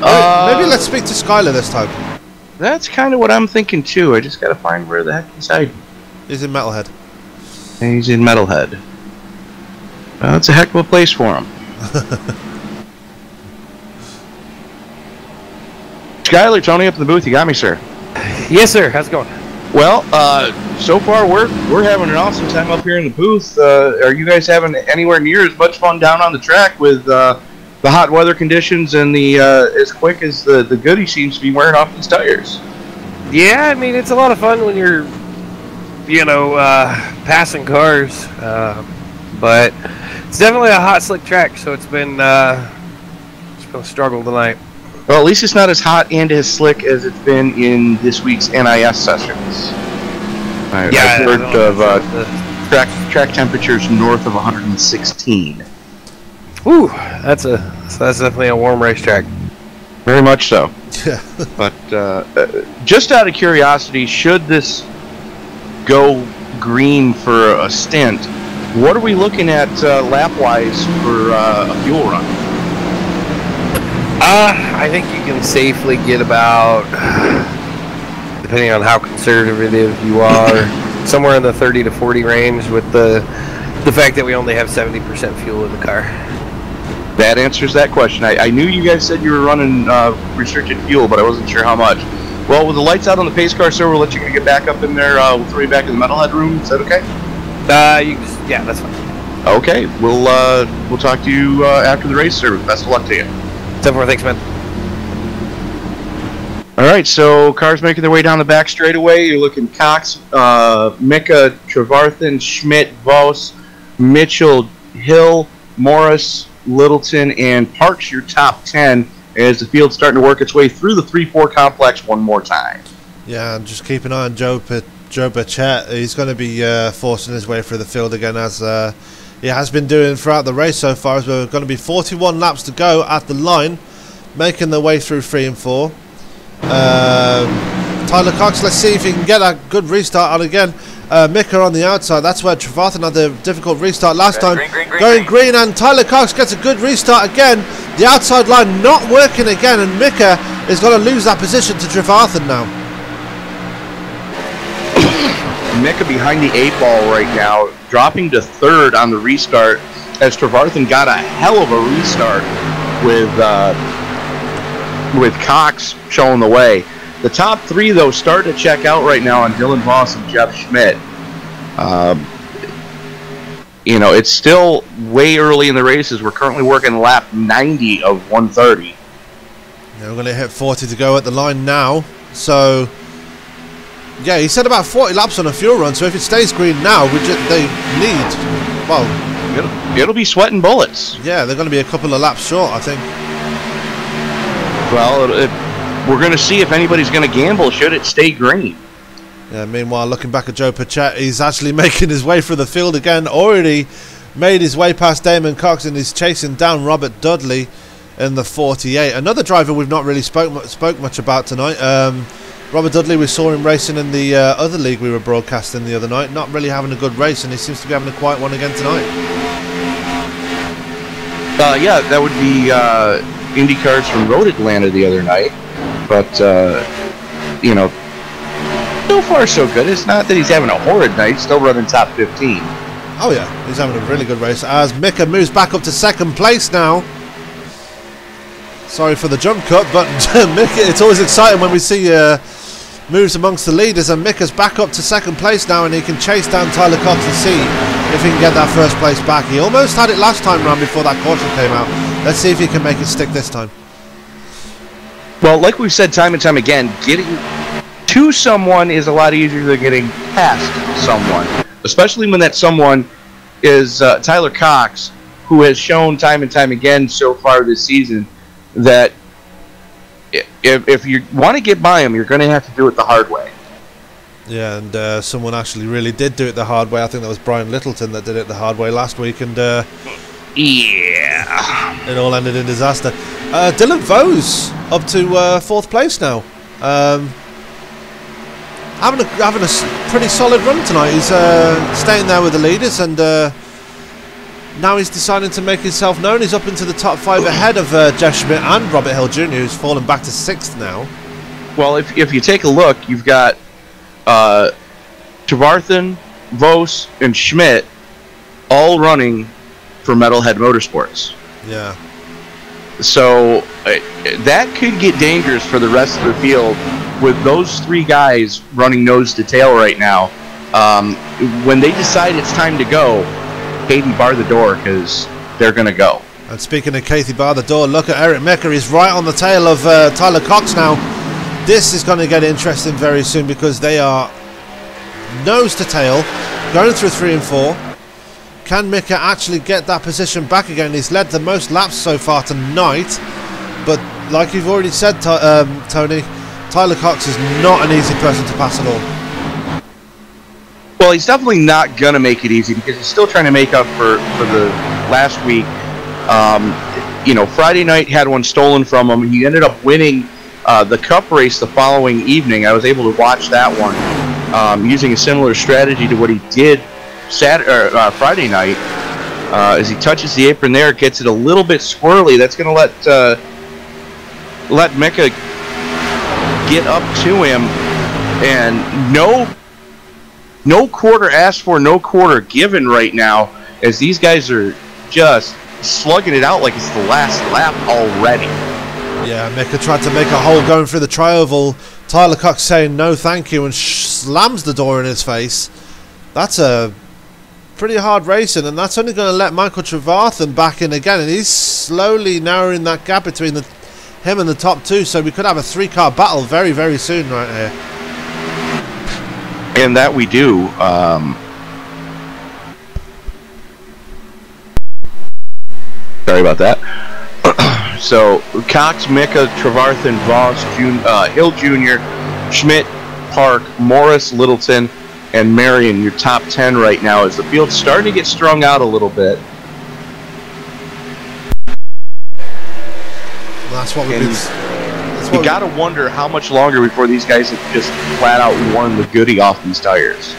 Maybe let's speak to Skyler this time. That's kind of what I'm thinking too. I just gotta find where the heck he's hiding. He's in Metalhead. And he's in Metalhead. That's a heck of a place for him. Skyler, Tony up in the booth. You got me, sir. Yes, sir. How's it going? Well, so far we're having an awesome time up here in the booth. Are you guys having anywhere near as much fun down on the track with the hot weather conditions and the as quick as the Goody seems to be wearing off these tires? Yeah, I mean, it's a lot of fun when you're, passing cars, but it's definitely a hot, slick track. So it's been a struggle tonight. Well, at least it's not as hot and as slick as it's been in this week's NIS sessions. I've heard of track temperatures north of 116. Ooh, that's definitely a warm racetrack. Very much so. Yeah. But just out of curiosity, should this go green for a stint, what are we looking at lap-wise for a fuel run? I think you can safely get about, depending on how conservative you are, somewhere in the 30 to 40 range, with the fact that we only have 70% fuel in the car. That answers that question. I knew you guys said you were running restricted fuel, but I wasn't sure how much. Well, with the lights out on the pace car, sir, we'll let you get back up in there. We'll throw you back in the Metalhead room. Is that okay? Yeah, that's fine. Okay, we'll talk to you after the race, sir. Best of luck to you. 7-4, thanks, man. All right, so cars making their way down the back straightaway. You're looking Cox, Mika, Trevarthen, Schmidt, Vos, Mitchell, Hill, Morris, Littleton, and Parks, your top 10, as the field's starting to work its way through the 3-4 complex one more time. Yeah, and just keep an eye on Joe Burchett. He's going to be forcing his way through the field again, as he has been doing throughout the race so far, as we're going to be 41 laps to go at the line, making their way through 3 and 4. Tyler Cox, let's see if he can get a good restart on again. Mika on the outside, that's where Trevarthen had the difficult restart last time. Going green, and Tyler Cox gets a good restart again. The outside line not working again, and Mika is going to lose that position to Trevarthen now. Mika behind the 8-ball right now, dropping to 3rd on the restart, as Trevarthen got a hell of a restart with Cox showing the way. The top 3, though, start to check out right now on Dylan Vos and Jeff Schmidt. It's still way early in the races. We're currently working lap 90 of 130. Yeah, we're going to hit 40 to go at the line now. So Yeah, he said about 40 laps on a fuel run, so if it stays green now, they need, well... It'll be sweating bullets. Yeah, they're going to be a couple of laps short, I think. Well, we're going to see if anybody's going to gamble should it stay green. Yeah, meanwhile, looking back at Joe Pachette, he's actually making his way through the field again. Already made his way past Damon Cox and he's chasing down Robert Dudley in the 48. Another driver we've not really spoke much about tonight. Robert Dudley, we saw him racing in the other league we were broadcasting the other night. Not really having a good race, and he seems to be having a quiet one again tonight. Yeah, that would be IndyCars from Road Atlanta the other night. But, you know, so far so good. It's not that he's having a horrid night, still running top 15. Oh yeah, he's having a really good race as Mika moves back up to second place now. Sorry for the jump cut, but Mika, it's always exciting when we see moves amongst the leaders, and Mika's back up to second place now, and he can chase down Tyler Cox and see if he can get that first place back. He almost had it last time round before that caution came out. Let's see if he can make it stick this time. Well, like we've said time and time again, getting to someone is a lot easier than getting past someone, especially when that someone is Tyler Cox, who has shown time and time again so far this season that if you want to get by him, you're going to have to do it the hard way. Yeah, and someone actually really did do it the hard way. I think that was Brian Littleton that did it the hard way last week, and yeah, it all ended in disaster. Dylan Vose up to fourth place now. Having a pretty solid run tonight. He's staying there with the leaders, and now he's deciding to make himself known. He's up into the top 5 ahead of Jeff Schmidt and Robert Hill Jr., who's fallen back to 6th now. Well, if you take a look, you've got Trevarthen, Vos, and Schmidt all running for Metalhead Motorsports. Yeah. So that could get dangerous for the rest of the field with those 3 guys running nose to tail right now. When they decide it's time to go, Katie, bar the door, because they're going to go. And speaking of Katie, bar the door, look at Eric Mecker. He's right on the tail of Tyler Cox now. This is going to get interesting very soon because they are nose to tail, going through 3 and 4. Can Mika actually get that position back again? He's led the most laps so far tonight, but like you've already said, Tony, Tyler Cox is not an easy person to pass at all. Well, he's definitely not going to make it easy because he's still trying to make up for the last week. You know, Friday night had one stolen from him. He ended up winning the Cup race the following evening. I was able to watch that one using a similar strategy to what he did Friday night. As he touches the apron there, gets it a little bit squirrely. That's going to let Mika get up to him, and no quarter asked for, no quarter given right now, as these guys are just slugging it out like it's the last lap already. Yeah, Mika tried to make a hole going through the tri-oval. Tyler Cox saying no thank you and slams the door in his face. That's a pretty hard racing, and that's only going to let Michael Trevarthen back in again, and he's slowly narrowing that gap between him and the top 2, so we could have a 3-car battle very, very soon right here. And that we do. Sorry about that. So, Cox, Mika, Trevarthen, Voss, Hill Jr., Schmidt, Park, Morris, Littleton, and Marion, your top 10 right now, as the field's starting to get strung out a little bit. That's what we've been... You got to wonder how much longer before these guys have just flat out worn the goodie off these tires.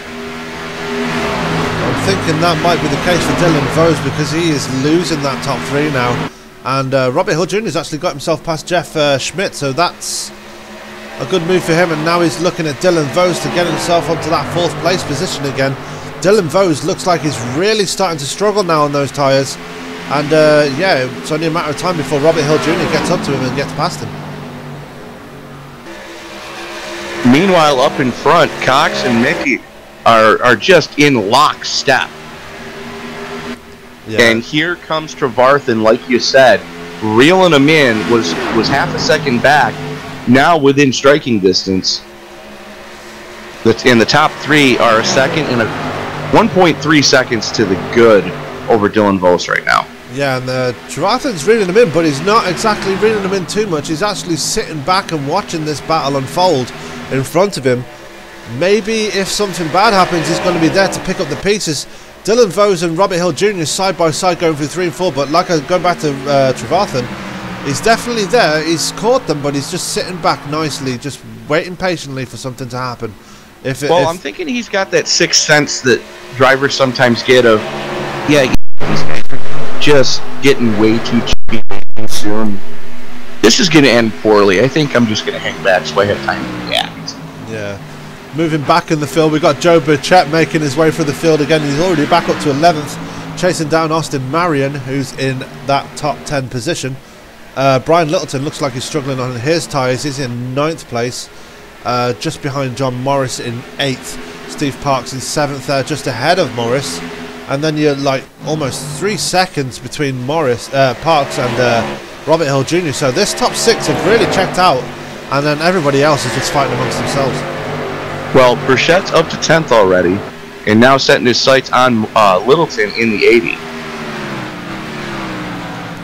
I'm thinking that might be the case for Dylan Vose because he is losing that top 3 now. And Robert Hill Jr. has actually got himself past Jeff Schmidt, so that's a good move for him. And now he's looking at Dylan Vose to get himself up to that 4th place position again. Dylan Vose looks like he's really starting to struggle now on those tyres. And yeah, it's only a matter of time before Robert Hill Jr. gets up to him and gets past him. Meanwhile, up in front, Cox and Mickey are just in lockstep. Yeah. And here comes Trevarthen, like you said, reeling him in, was half a second back, now within striking distance. And the top three are a second and 1.3 seconds to the good over Dylan Vos right now. Yeah, and Trevarthen's reeling him in, but he's not exactly reeling him in too much. He's actually sitting back and watching this battle unfold in front of him. Maybe if something bad happens, he's going to be there to pick up the pieces. Dylan Vos and Robert Hill Jr. side by side going through 3 and 4, but like going back to Trevarthen, he's definitely there. He's caught them, but he's just sitting back nicely, just waiting patiently for something to happen. I'm thinking he's got that sixth sense that drivers sometimes get of, yeah, he's just getting way too cheapy too soon. This is going to end poorly. I think I'm just going to hang back so I have time to react. Yeah. Moving back in the field, we've got Joe Burchett making his way through the field again. He's already back up to 11th, chasing down Austin Marion, who's in that top 10 position. Brian Littleton looks like he's struggling on his tyres. He's in 9th place, just behind John Morris in 8th. Steve Parks in 7th there, just ahead of Morris. And then you're like almost 3 seconds between Parks and Robert Hill Jr. So this top 6 have really checked out, and then everybody else is just fighting amongst themselves. Well, Burchett's up to 10th already, and now setting his sights on Littleton in the 80.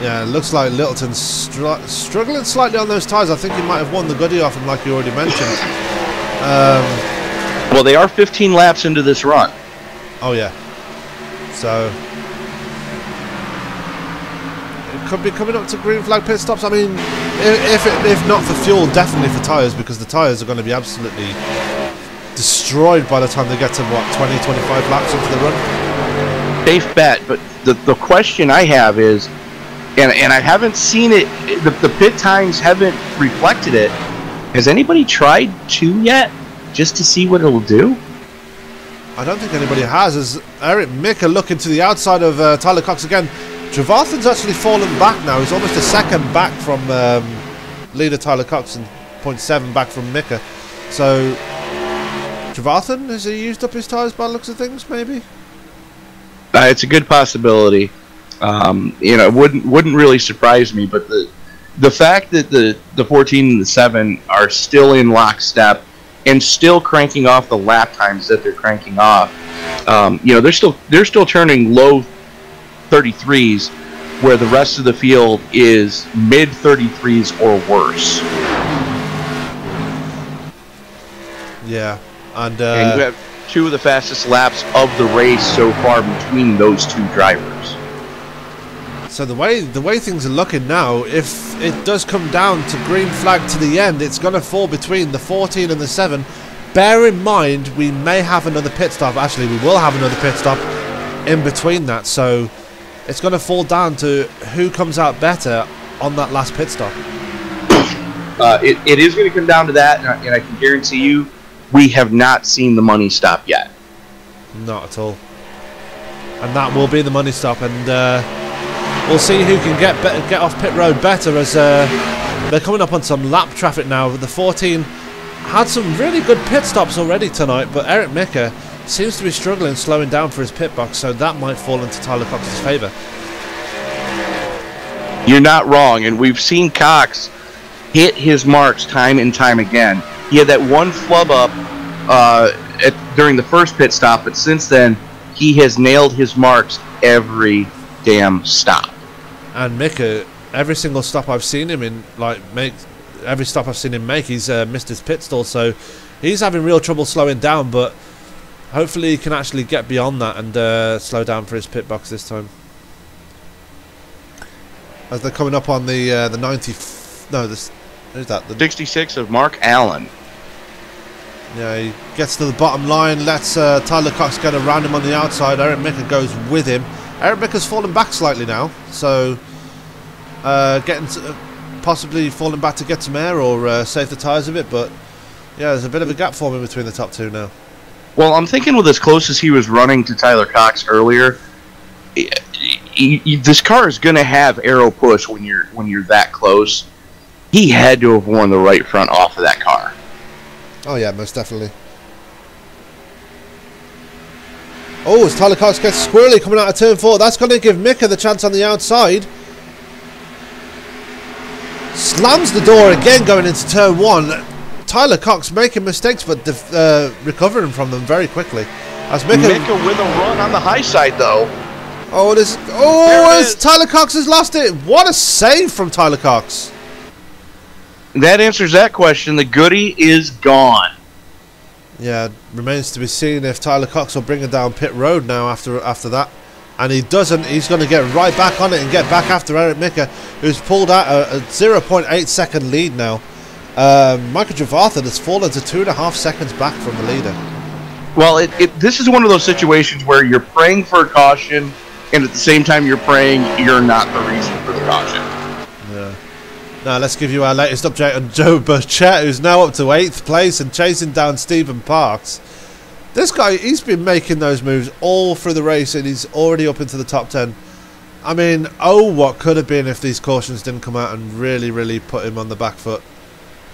Yeah, it looks like Littleton's struggling slightly on those tyres. I think he might have won the goodie off him, like you already mentioned. Well, they are 15 laps into this run. Oh, yeah. So it could be coming up to green flag pit stops. I mean, if not for fuel, definitely for tyres, because the tyres are going to be absolutely destroyed by the time they get to, what, 20-25 laps into the run. Safe bet, but the question I have is, and I haven't seen it, the pit times haven't reflected it. Has anybody tried 2 yet, just to see what it'll do? I don't think anybody has. As Eric Micker looking to the outside of Tyler Cox again. Trevarthen's actually fallen back now. He's almost a second back from leader Tyler Cox and 0.7 back from Micker. So Trevarthen, has he used up his tyres by the looks of things, maybe? It's a good possibility. It wouldn't really surprise me, but the fact that the 14 and the 7 are still in lockstep and still cranking off the lap times that they're cranking off, they're still turning low 33s, where the rest of the field is mid 33s or worse. Yeah. And you have 2 of the fastest laps of the race so far between those 2 drivers. So the way things are looking now, if it does come down to green flag to the end, it's going to fall between the 14 and the 7. Bear in mind, we may have another pit stop. Actually, we will have another pit stop in between that. So it's going to fall down to who comes out better on that last pit stop. It is going to come down to that, and I can guarantee you, we have not seen the money stop yet. Not at all. And that will be the money stop, and we'll see who can get off pit road better, as they're coming up on some lap traffic now. The 14 had some really good pit stops already tonight, but Eric Micker seems to be struggling, slowing down for his pit box, so that might fall into Tyler Cox's favour. You're not wrong, and we've seen Cox hit his marks time and time again. He had that one flub up during the first pit stop, but since then, he has nailed his marks every damn stop. And Micker, every single stop I've seen him in, every stop I've seen him make, he's missed his pit stall, so he's having real trouble slowing down, but hopefully he can actually get beyond that and slow down for his pit box this time. As they're coming up on the 90, no, who's that? The 66 of Mark Allen. Yeah, he gets to the bottom line, lets Tyler Cox get around him on the outside. Eric Micker goes with him. Eric Micker's fallen back slightly now, so possibly falling back to get some air or save the tyres a bit, but yeah, there's a bit of a gap forming between the top 2 now. Well, I'm thinking with as close as he was running to Tyler Cox earlier, this car is going to have aero push when you're that close. He had to have worn the right front off of that car. Oh yeah, most definitely. Oh, as Tyler Cox gets squirrely coming out of turn 4, that's going to give Micker the chance on the outside. Slams the door again going into turn 1. Tyler Cox making mistakes, but recovering from them very quickly. As Mika with a run on the high side, though. Oh, as Tyler Cox has lost it. What a save from Tyler Cox. That answers that question. The goodie is gone. Yeah, remains to be seen if Tyler Cox will bring it down pit road now after that. And he doesn't. He's going to get right back on it and get back after Eric Mika, who's pulled out a 0.8 second lead now. Michael Trevarthen has fallen to 2.5 seconds back from the leader. Well, this is one of those situations where you're praying for a caution, and at the same time you're praying you're not the reason for the caution. Yeah. Now let's give you our latest update on Joe Burchett, who's now up to 8th place and chasing down Stephen Parks. This guy, he's been making those moves all through the race, and he's already up into the top 10. I mean, what could have been if these cautions didn't come out and really put him on the back foot.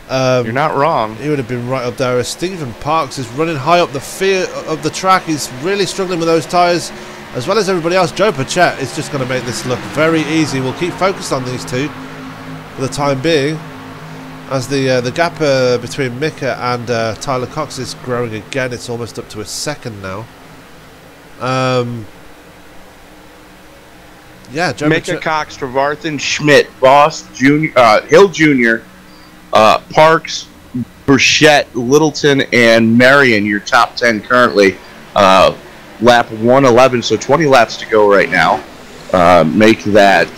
You're not wrong. He would have been right up there. As Stephen Parks is running high up the track. He's really struggling with those tyres, as well as everybody else. Joe Burchett is just going to make this look very easy. We'll keep focused on these two for the time being, as the gap between Mika and Tyler Cox is growing again. It's almost up to a second now. Yeah, Joe Mika, Cox, Trevarthen, Schmidt, Voss, Hill Jr., Parks, Burchett, Littleton, and Marion, your top 10 currently. Lap 111, so 20 laps to go right now. Make that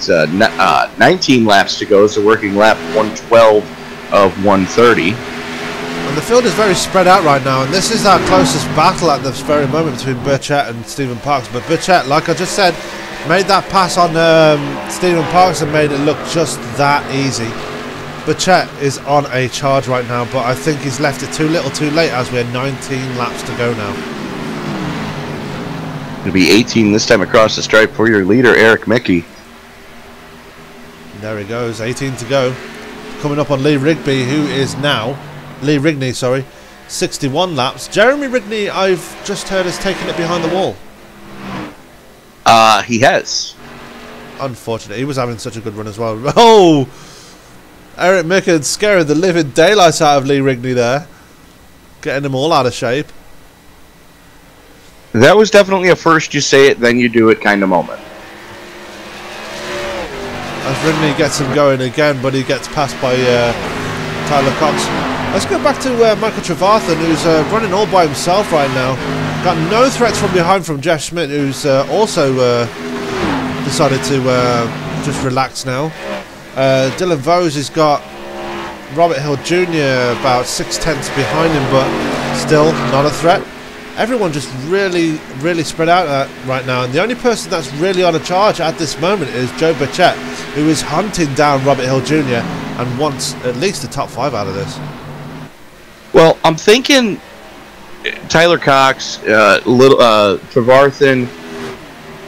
19 laps to go, so working lap 112 of 130. And the field is very spread out right now, and this is our closest battle at this very moment between Burchett and Stephen Parks. But Burchett, like I just said, made that pass on Stephen Parks and made it look just that easy. Burchett is on a charge right now, but I think he's left it too little too late, as we're 19 laps to go now. It'll be 18 this time across the stripe for your leader, Eric Mickey. There he goes, 18 to go. Coming up on Lee Rigney, who is now 61 laps. Jeremy Rigney, I've just heard, has taken it behind the wall. He has. Unfortunate. He was having such a good run as well. Oh! Eric Mika scaring the living daylights out of Lee Rigney there. Getting them all out of shape. That was definitely a first you say it, then you do it kind of moment. As Rigney gets him going again, but he gets passed by Tyler Cox. Let's go back to Michael Trevarthen, who's running all by himself right now. Got no threats from behind from Jeff Schmidt, who's also decided to just relax now. Dylan Vose has got Robert Hill Jr. about 6/10 behind him, but still not a threat. Everyone just really spread out right now, and the only person that's really on a charge at this moment is Joe Burchett, who is hunting down Robert Hill Jr. and wants at least the top 5 out of this. Well, I'm thinking Tyler Cox, Trevarthen,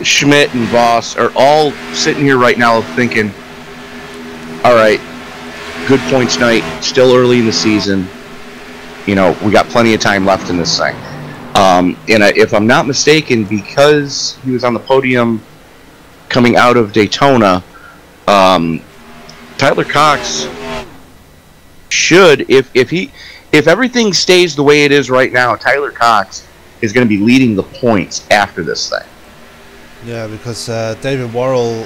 Schmidt, and Voss are all sitting here right now thinking, all right, good points night, still early in the season. You know, we got plenty of time left in this thing. And if I'm not mistaken, because he was on the podium coming out of Daytona, Tyler Cox should, if everything stays the way it is right now, Tyler Cox is going to be leading the points after this thing. Yeah, because David Worrell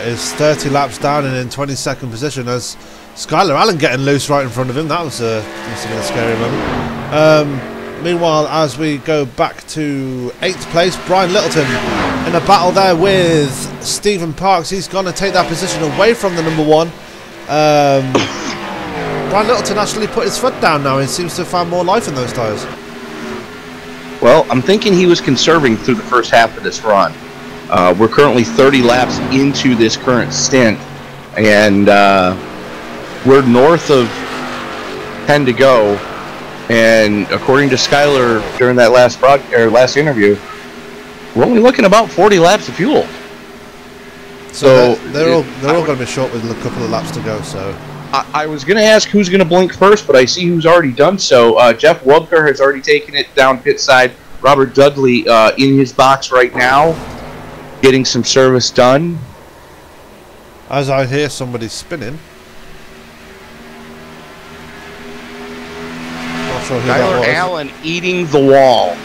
is 30 laps down and in 22nd position, as Skylar Allen getting loose right in front of him. That was must have been a scary moment. Meanwhile, as we go back to 8th place, Brian Littleton in a battle there with Stephen Parks. He's going to take that position away from the number 1. Brian Littleton actually put his foot down now. He seems to have found more life in those tyres. Well, I'm thinking he was conserving through the first half of this run. We're currently 30 laps into this current stint, and we're north of 10 to go. And according to Skylar during that last interview, we're only looking about 40 laps of fuel. So they're all going to be short with a couple of laps to go. So I was going to ask who's going to blink first, but I see who's already done so. Jeff Wubker has already taken it down pit side. Robert Dudley in his box right now, getting some service done. As I hear somebody spinning. sure who Tyler that was. Allen eating the wall.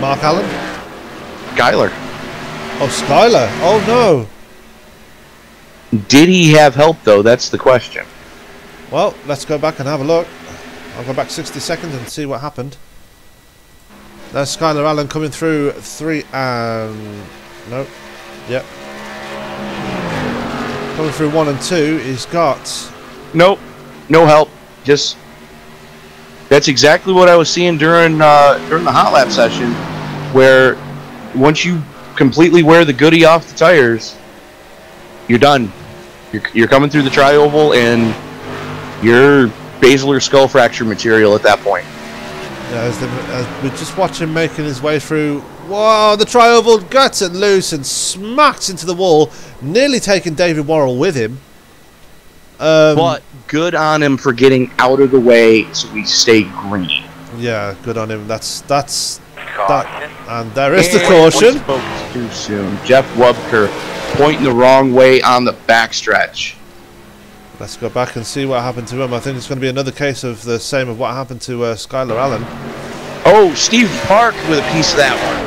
Mark Allen? Skyler. Oh, Skyler. Oh, no. Did he have help, though? That's the question. Well, let's go back and have a look. I'll go back 60 seconds and see what happened. There's Skyler Allen coming through 3 and... No. Yep. Coming through 1 and 2. He's got... Nope. No help. Just... That's exactly what I was seeing during the hot lap session, where once you completely wear the goodie off the tires, you're done. You're coming through the tri-oval, and you're basilar skull fracture material at that point. Yeah, as we just watch him making his way through. Whoa, the tri-oval guts it loose and smacks into the wall, nearly taking David Worrell with him. But good on him for getting out of the way so we stay green. Yeah, good on him. That's that. And there is the caution. Focus too soon. Jeff Wubker pointing the wrong way on the backstretch. Let's go back and see what happened to him. I think it's going to be another case of the same of what happened to Skyler Allen. Oh, Steve Park with a piece of that one.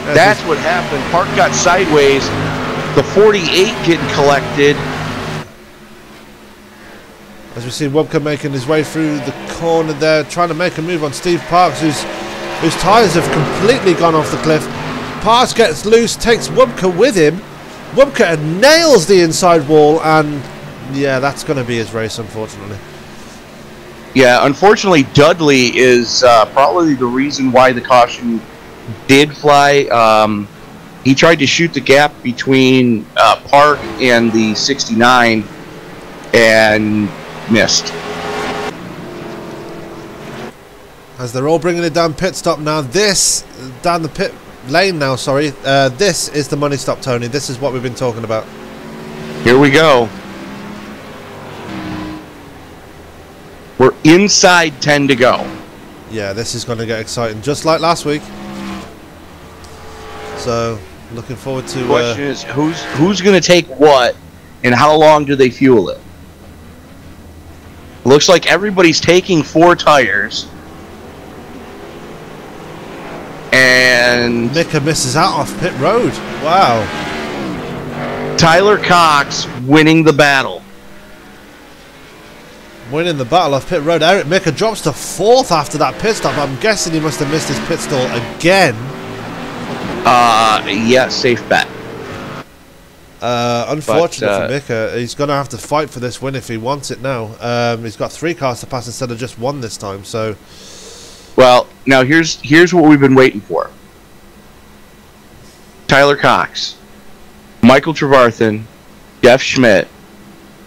Yeah, that's what happened. Park got sideways. The 48 getting collected. As we see Wubka making his way through the corner there, trying to make a move on Steve Parks, whose tyres have completely gone off the cliff. Parks gets loose, takes Wubka with him. Wubka nails the inside wall, and yeah, that's going to be his race, unfortunately. Yeah, unfortunately, Dudley is probably the reason why the caution did fly. He tried to shoot the gap between Park and the 69 and missed. As they're all bringing it down pit stop now, down the pit lane now, sorry. This is the money stop, Tony. This is what we've been talking about. Here we go. We're inside 10 to go. Yeah, this is going to get exciting, just like last week. So, looking forward to... The question is, who's going to take what, and how long do they fuel it? Looks like everybody's taking 4 tires. And... Mika misses out off pit road. Wow. Tyler Cox winning the battle. Winning the battle off pit road. Eric Mika drops to 4th after that pit stop. I'm guessing he must have missed his pit stall again. Yeah, safe bet. Unfortunate for Mika, he's going to have to fight for this win if he wants it now. He's got 3 cars to pass instead of just 1 this time. So, well, now here's what we've been waiting for. Tyler Cox, Michael Trevarthen, Jeff Schmidt,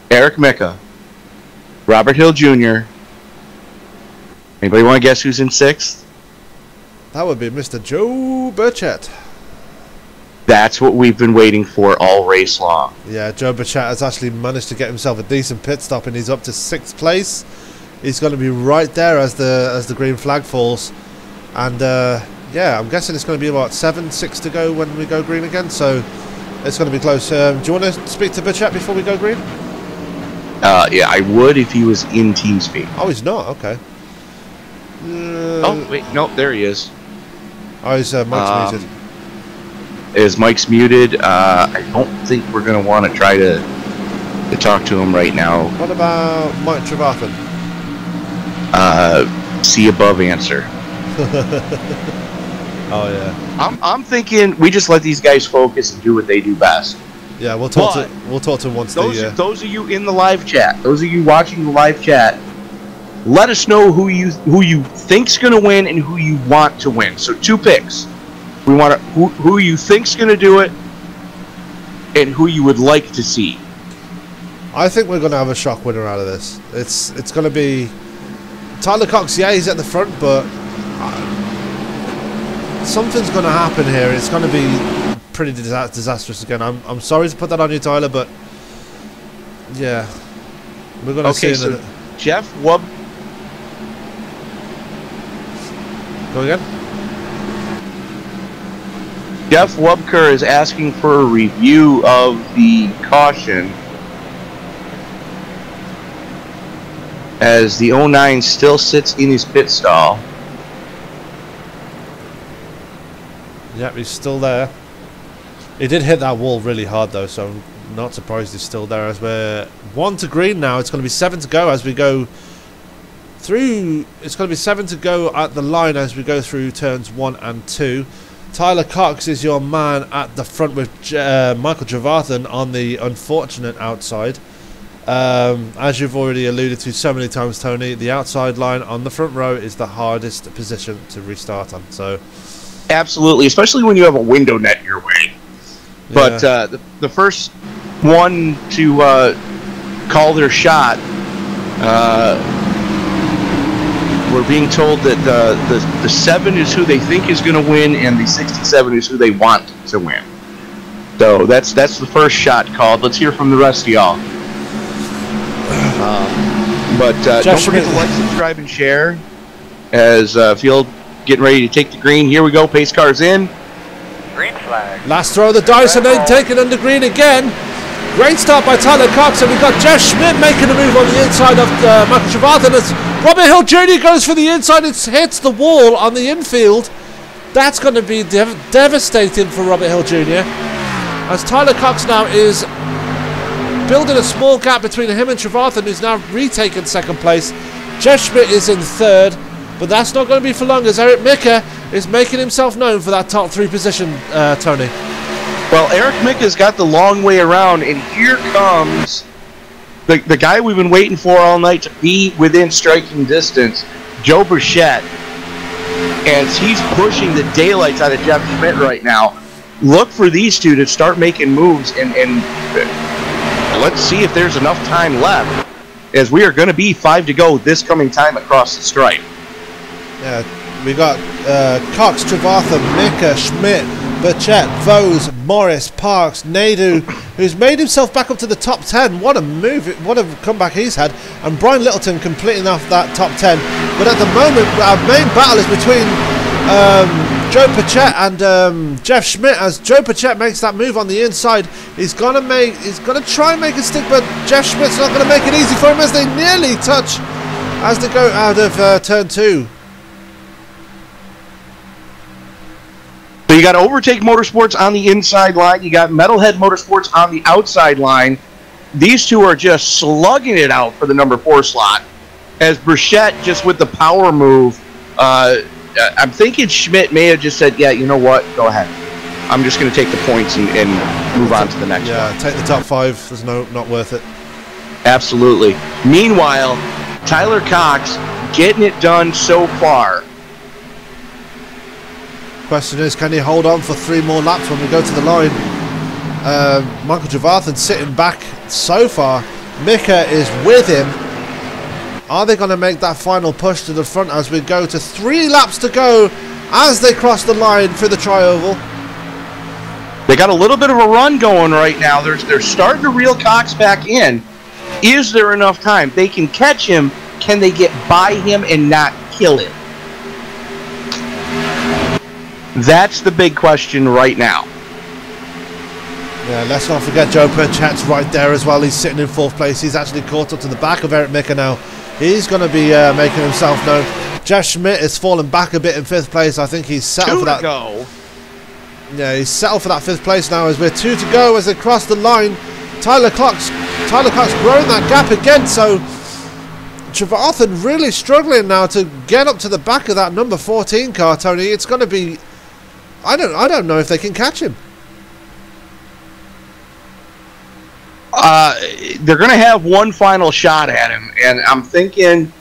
Eric Mika, Robert Hill Jr. Anybody want to guess who's in 6th? That would be Mr. Joe Burchett. That's what we've been waiting for all race long. Yeah, Joe Burchett has actually managed to get himself a decent pit stop, and he's up to 6th place. He's going to be right there as the green flag falls, and yeah, I'm guessing it's going to be about 7-6 to go when we go green again. So it's going to be close. Do you want to speak to Burchett before we go green? Yeah, I would if he was in TeamSpeak. Oh, he's not. Okay. Oh wait, no, there he is. Oh, his mic's muted. His mic's muted. I don't think we're going to want to try to talk to him right now. What about Mike Trevarthen? See above answer. Oh yeah. I'm thinking we just let these guys focus and do what they do best. Yeah, we'll talk to him once. Those of you in the live chat, those of you watching the live chat, let us know who you think's going to win and who you want to win. So 2 picks. We want who you think's going to do it, and who you would like to see. I think we're going to have a shock winner out of this. It's going to be Tyler Cox. Yeah, he's at the front, but something's going to happen here. It's going to be pretty disastrous again. I'm sorry to put that on you, Tyler, but yeah, we're going to see. So Jeff Wub. Go again. Jeff Wubker is asking for a review of the caution. as the 09 still sits in his pit stall. Yep, he's still there. He did hit that wall really hard though, so I'm not surprised he's still there. As we're 1 to green now, it's going to be 7 to go as we go through. It's going to be 7 to go at the line as we go through turns 1 and 2. Tyler Cox is your man at the front with Michael Trevarthen on the unfortunate outside. As you've already alluded to so many times, Tony, the outside line on the front row is the hardest position to restart on. So, absolutely, especially when you have a window net your way. But the first one to call their shot, we're being told that the 7 is who they think is going to win, and the 67 is who they want to win. So that's the first shot called. Let's hear from the rest of y'all. Don't forget to like, subscribe, and share as field getting ready to take the green. Here we go. Pace car's in. Green flag. Last throw of the dice and then taken under green again. Great start by Tyler Cox, and we've got Jeff Schmidt making a move on the inside of Michael Trevarthen as Robert Hill Jr. goes for the inside. It hits the wall on the infield. That's going to be devastating for Robert Hill Jr. as Tyler Cox now is building a small gap between him and Trevarthen, who's now retaken second place. Jeff Schmidt is in third, but that's not going to be for long as Eric Mika is making himself known for that top 3 position, Tony. Well, Eric Mika's got the long way around, and here comes the guy we've been waiting for all night to be within striking distance, Joe Burchett, as he's pushing the daylights out of Jeff Schmidt right now. Look for these two to start making moves, and let's see if there's enough time left, as we are going to be 5 to go this coming time across the stripe. Yeah, we got Cox, Trevarthen, Mika, Schmidt, Burchett, Vose, Morris, Parks, Naidu, who's made himself back up to the top 10. What a move, what a comeback he's had. And Brian Littleton completing off that top 10. But at the moment, our main battle is between Joe Burchett and Jeff Schmidt. As Joe Burchett makes that move on the inside, he's gonna try and make it stick, but Jeff Schmidt's not gonna make it easy for him as they nearly touch as they go out of turn 2. So you got Overtake Motorsports on the inside line. You got Metalhead Motorsports on the outside line. These two are just slugging it out for the number 4 slot. As Burchett, just with the power move, I'm thinking Schmidt may have just said, yeah, you know what, go ahead. I'm just going to take the points and move on to the next one. Yeah, take the top 5. There's not worth it. Absolutely. Meanwhile, Tyler Cox getting it done so far. Question is, can he hold on for 3 more laps when we go to the line? Michael Trevarthen sitting back so far. Mika is with him. Are they going to make that final push to the front as we go to 3 laps to go as they cross the line for the tri-oval? They got a little bit of a run going right now. They're starting to reel Cox back in. Is there enough time? They can catch him. Can they get by him and not kill him? That's the big question right now. Yeah, let's not forget Joe Burchett's right there as well. He's sitting in 4th place. He's actually caught up to the back of Eric Mika now. He's going to be making himself known. Jeff Schmidt has fallen back a bit in 5th place. I think he's settled for that. 2 to go. Yeah, he's settled for that 5th place now as we're 2 to go as they cross the line. Tyler Cox growing that gap again. So Trevarthen really struggling now to get up to the back of that number 14 car, Tony. It's going to be... I don't know if they can catch him. They're going to have one final shot at him, and I'm thinking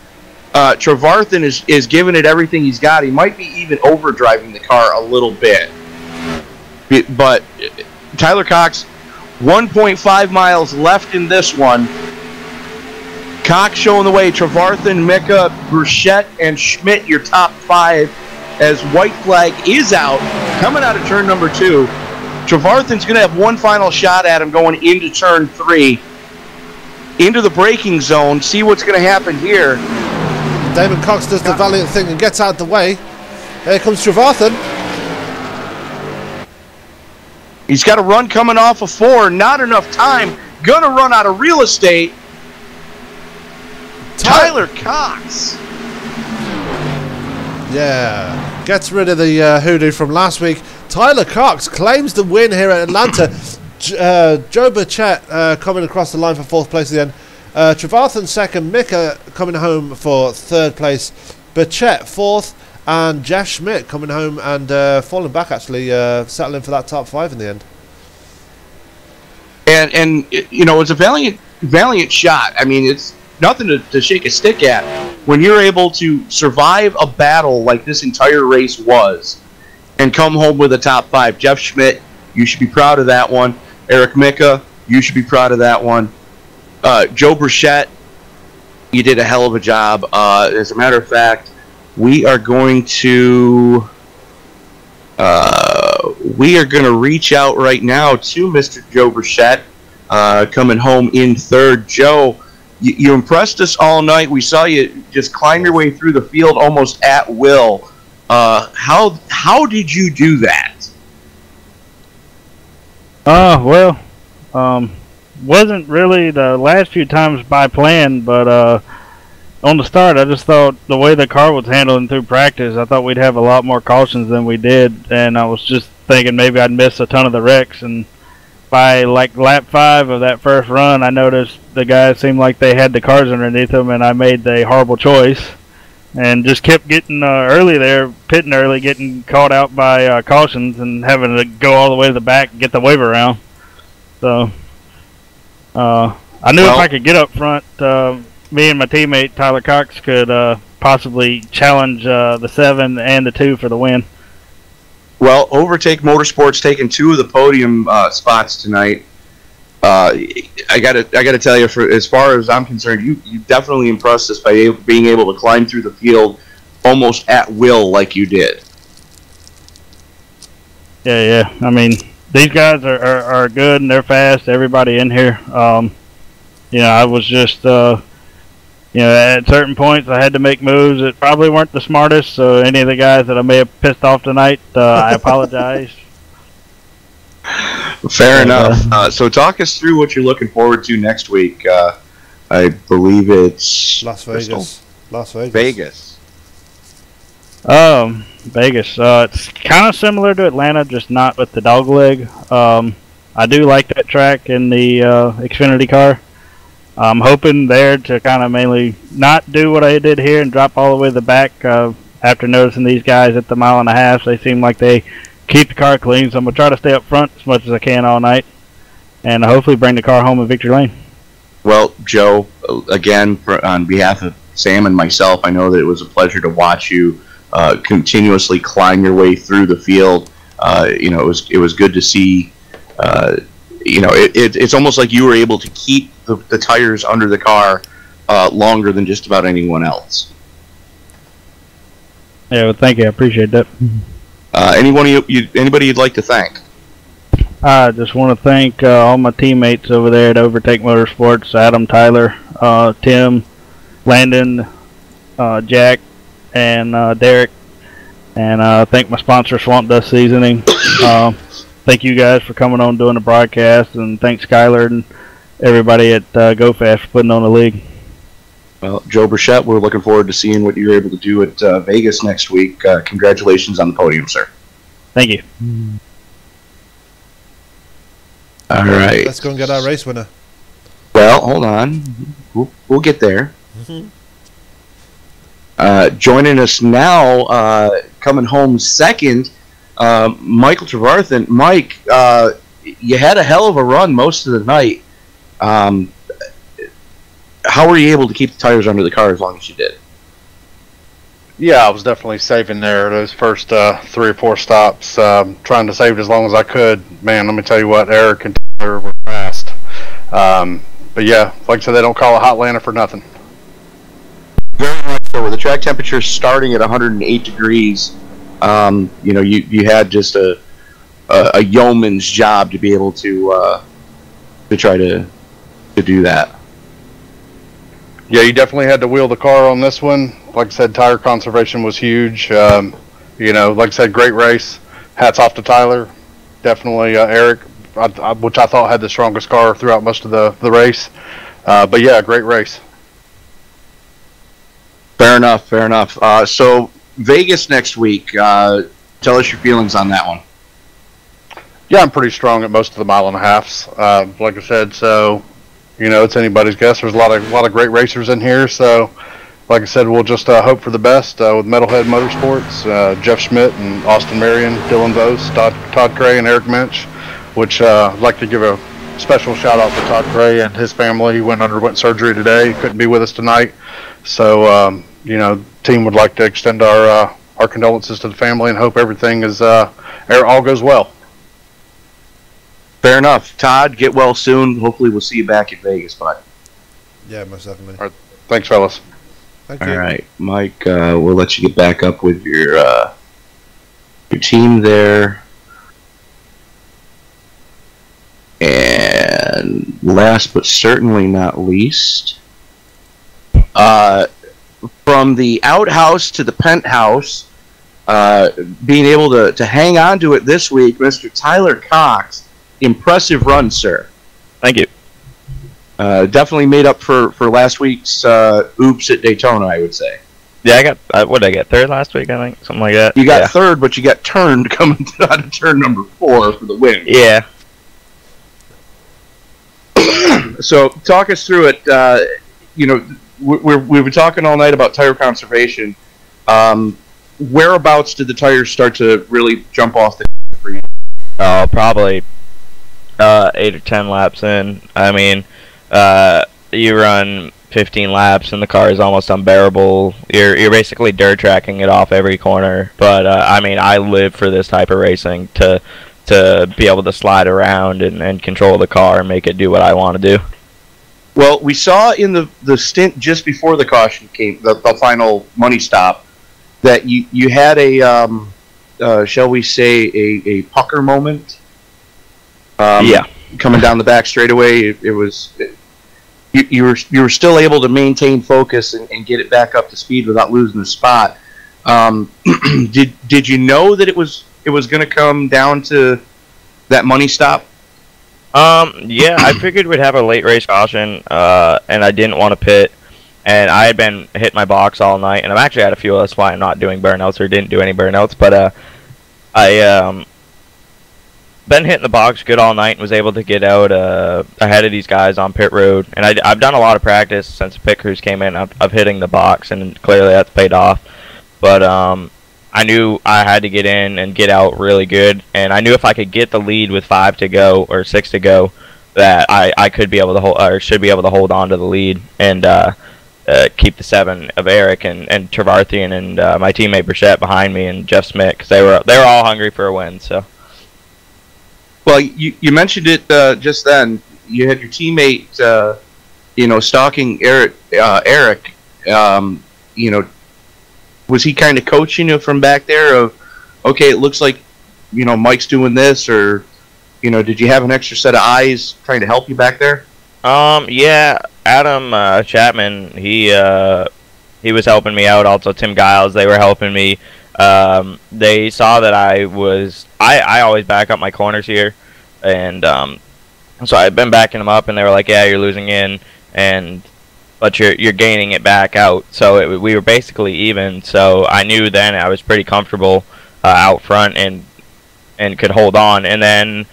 Trevarthen is giving it everything he's got. He might be even overdriving the car a little bit. But Tyler Cox, 1.5 miles left in this one. Cox showing the way. Trevarthen, Mika, Burchett, and Schmidt, your top 5. As white flag is out, coming out of turn number 2. Trevarthen's going to have one final shot at him going into turn 3. Into the braking zone. See what's going to happen here. Damon Cox does the valiant thing and gets out of the way. Here comes Trevarthen. He's got a run coming off of 4. Not enough time. Going to run out of real estate. Tyler Cox. Yeah, gets rid of the hoodoo from last week. Tyler Cox claims the win here at Atlanta. Joe Burchett coming across the line for 4th place at the end. Trevarthen 2nd, Mika coming home for 3rd place. Burchett 4th, and Jeff Schmidt coming home and falling back, actually, settling for that top 5 in the end. And you know, it's a valiant shot. I mean, it's nothing to shake a stick at. When you're able to survive a battle like this entire race was and come home with a top 5. Jeff Schmidt, you should be proud of that one. Eric Mika, you should be proud of that one. Joe Burchett, you did a hell of a job. As a matter of fact, we are going to reach out right now to Mr. Joe Burchett, coming home in 3rd. Joe, you impressed us all night. We saw you just climb your way through the field almost at will. How did you do that? Well, wasn't really the last few times by plan, but on the start, I just thought the way the car was handling through practice, I thought we'd have a lot more cautions than we did, and I was just thinking maybe I'd miss a ton of the wrecks. And by like lap 5 of that first run, I noticed the guys seemed like they had the cars underneath them, and I made the horrible choice and just kept getting early there, pitting early, getting caught out by cautions and having to go all the way to the back and get the wave around. So I knew if I could get up front, me and my teammate Tyler Cox could possibly challenge the 7 and the 2 for the win. Well, Overtake Motorsports taking 2 of the podium spots tonight. I gotta tell you, for as far as I'm concerned, you definitely impressed us by being able to climb through the field almost at will like you did. Yeah. I mean, these guys are good and they're fast. Everybody in here. I was just at certain points I had to make moves that probably weren't the smartest. So any of the guys that I may have pissed off tonight, I apologize. Fair enough. So talk us through what you're looking forward to next week. I believe it's Las Vegas. Bristol? Las Vegas. Vegas. It's kind of similar to Atlanta, just not with the dog leg. I do like that track in the Xfinity car. I'm hoping there to kind of mainly not do what I did here and drop all the way to the back. After noticing these guys at the 1.5 miles, they seem like they keep the car clean, so I'm going to try to stay up front as much as I can all night and hopefully bring the car home in victory lane. Well, Joe, again, on behalf of Sam and myself, I know that it was a pleasure to watch you continuously climb your way through the field. It was good to see. It's almost like you were able to keep the tires under the car longer than just about anyone else. Yeah, well, thank you. I appreciate that. Anybody you'd like to thank? I just want to thank all my teammates over there at Overtake Motorsports: Adam, Tyler, Tim, Landon, Jack, and Derek. And thank my sponsor, Swamp Dust Seasoning. Thank you guys for coming on doing the broadcast, and thanks Skyler and everybody at GoFast for putting on the league. Well, Joe Burchett, we're looking forward to seeing what you're able to do at Vegas next week. Congratulations on the podium, sir. Thank you. All right. Let's go and get our race winner. Well, hold on. We'll get there. Joining us now, coming home second, Michael Trevarthen. Mike, you had a hell of a run most of the night. How were you able to keep the tires under the car as long as you did? Yeah, I was definitely saving there those first 3 or 4 stops, trying to save it as long as I could. Man, let me tell you what, Eric and Taylor were fast. But yeah, like I said, they don't call it Hotlanta for nothing. Very much so. With the track temperature starting at 108 degrees, you had just a yeoman's job to be able to try to do that. Yeah, you definitely had to wheel the car on this one. Like I said, tire conservation was huge. Like I said, great race. Hats off to Tyler. Definitely Eric, which I thought had the strongest car throughout most of the race. But yeah, great race. Fair enough. Fair enough. So Vegas next week. Tell us your feelings on that one. Yeah, I'm pretty strong at most of the mile and a halves. Like I said, so it's anybody's guess. There's a lot of great racers in here. So, like I said, we'll just hope for the best with Metalhead Motorsports, Jeff Schmidt and Austin Marion, Dylan Vose, Todd Cray, and Eric Minch. Which I'd like to give a special shout out to Todd Cray and his family. He underwent surgery today. He couldn't be with us tonight. So, team would like to extend our condolences to the family and hope everything is all goes well. Fair enough. Todd, get well soon. Hopefully we'll see you back in Vegas, bud. Yeah, most definitely. All right. Thanks, fellas. Thank you. All right, Mike, we'll let you get back up with your team there. And last but certainly not least, from the outhouse to the penthouse, being able to hang on to it this week, Mr. Tyler Cox. Impressive run, sir. Thank you. Definitely made up for last week's oops at Daytona, I would say. Yeah, I got, what did I get? Third last week, I think? Something like that. You got third, but you got turned coming out of turn number 4 for the win. Yeah. So, talk us through it. We've been talking all night about tire conservation. Whereabouts did the tires start to really jump off the for you? Oh, probably 8 or 10 laps in. I mean, you run 15 laps and the car is almost unbearable. You're basically dirt tracking it off every corner. But I mean, I live for this type of racing to be able to slide around and control the car and make it do what I want to do. Well, we saw in the stint just before the caution came, the final money stop, that you had a shall we say a pucker moment. Yeah. Coming down the back straightaway, you were still able to maintain focus and get it back up to speed without losing the spot. Did you know that it was going to come down to that money stop? Yeah, I figured we'd have a late race caution, and I didn't want to pit, and I had been hitting my box all night, and I've actually had a few. That's why I'm not doing burnouts or didn't do any burnouts, but I been hitting the box good all night and was able to get out ahead of these guys on pit road, and I've done a lot of practice since the pit crews came in of hitting the box, and clearly that's paid off. But I knew I had to get in and get out really good, and I knew if I could get the lead with 5 to go or 6 to go, that I could be able to hold, or should be able to hold on to the lead and keep the 7 of Eric and Trevarthian and my teammate Burchett behind me and Jeff Smith, because they were all hungry for a win. So. Well, you mentioned it just then. You had your teammate, stalking Eric. Was he kind of coaching you from back there of, okay, it looks like, Mike's doing this, or, did you have an extra set of eyes trying to help you back there? Yeah, Adam Chapman, he was helping me out. Also, Tim Giles, they were helping me. They saw that I always back up my corners here, and so I've been backing them up, and they were like, yeah, you're losing in, but you're gaining it back out. So we were basically even. So I knew then I was pretty comfortable out front and could hold on. And then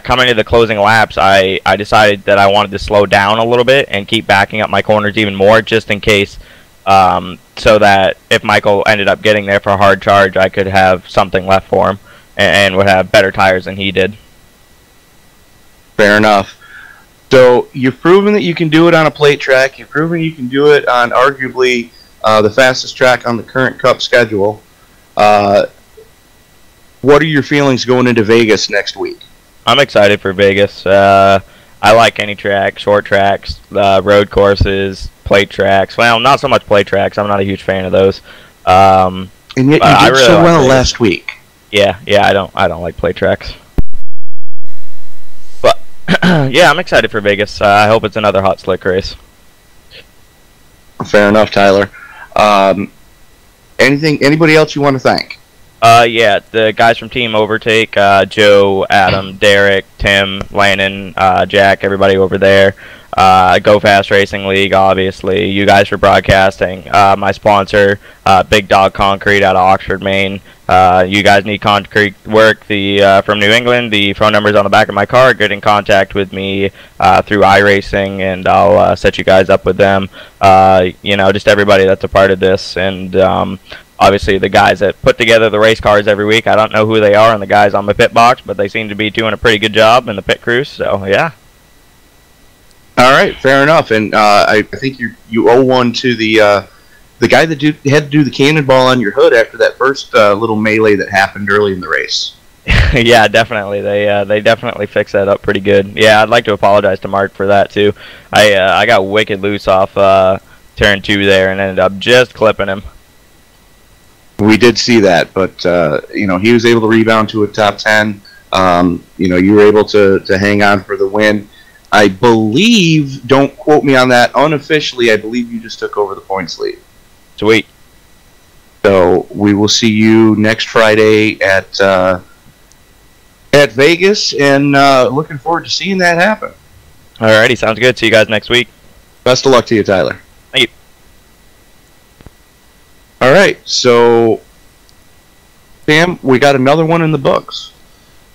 coming to the closing laps, I decided that I wanted to slow down a little bit and keep backing up my corners even more, just in case, so that if Michael ended up getting there for a hard charge, I could have something left for him and would have better tires than he did. Fair enough. So you've proven that you can do it on a plate track. You've proven you can do it on arguably the fastest track on the current Cup schedule. What are your feelings going into Vegas next week? I'm excited for Vegas. I like any track, short tracks, road courses, plate tracks. Well, not so much plate tracks. I'm not a huge fan of those. And yet you did so well last week. Yeah, I don't like plate tracks. But yeah, I'm excited for Vegas. I hope it's another hot slick race. Fair enough, Tyler. Anybody else you want to thank? Yeah, the guys from Team Overtake, Joe, Adam, Derek, Tim, Landon, Jack, everybody over there. Go Fast Racing League, obviously. You guys for broadcasting. My sponsor, Big Dog Concrete out of Oxford, Maine. You guys need concrete work from New England. The phone number's on the back of my car. Get in contact with me through iRacing, and I'll set you guys up with them. Just everybody that's a part of this. And obviously the guys that put together the race cars every week. I don't know who they are and the guys on my pit box, but they seem to be doing a pretty good job in the pit crews. So, yeah. All right, fair enough. And I think you owe one to the guy that had to do the cannonball on your hood after that first little melee that happened early in the race. Yeah, definitely. They definitely fixed that up pretty good. Yeah, I'd like to apologize to Mark for that too. I got wicked loose off turn 2 there and ended up just clipping him. We did see that, but he was able to rebound to a top 10. You were able to hang on for the win. I believe, don't quote me on that, unofficially, I believe you just took over the points lead. Sweet. So we will see you next Friday at Vegas, and looking forward to seeing that happen. Alrighty, sounds good. See you guys next week. Best of luck to you, Tyler. Thank you. All right, so Sam, we got another one in the books.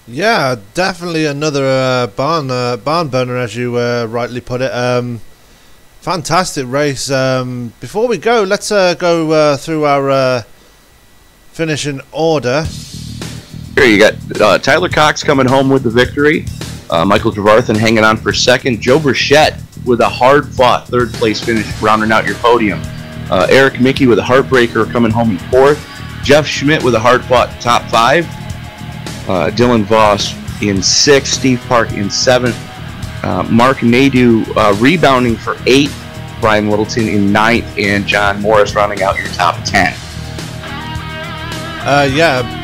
Yeah, definitely another barn burner, as you rightly put it. Fantastic race. Before we go, let's go through our finishing order. Here you got Tyler Cox coming home with the victory. Michael Trevarthen hanging on for second. Joe Burchett with a hard-fought third-place finish, rounding out your podium. Eric Mickey with a heartbreaker coming home in fourth. Jeff Schmidt with a hard-fought top 5. Dylan Voss in 6th, Steve Park in 7th, Mark Nadu rebounding for 8th, Brian Littleton in 9th, and John Morris rounding out your top 10.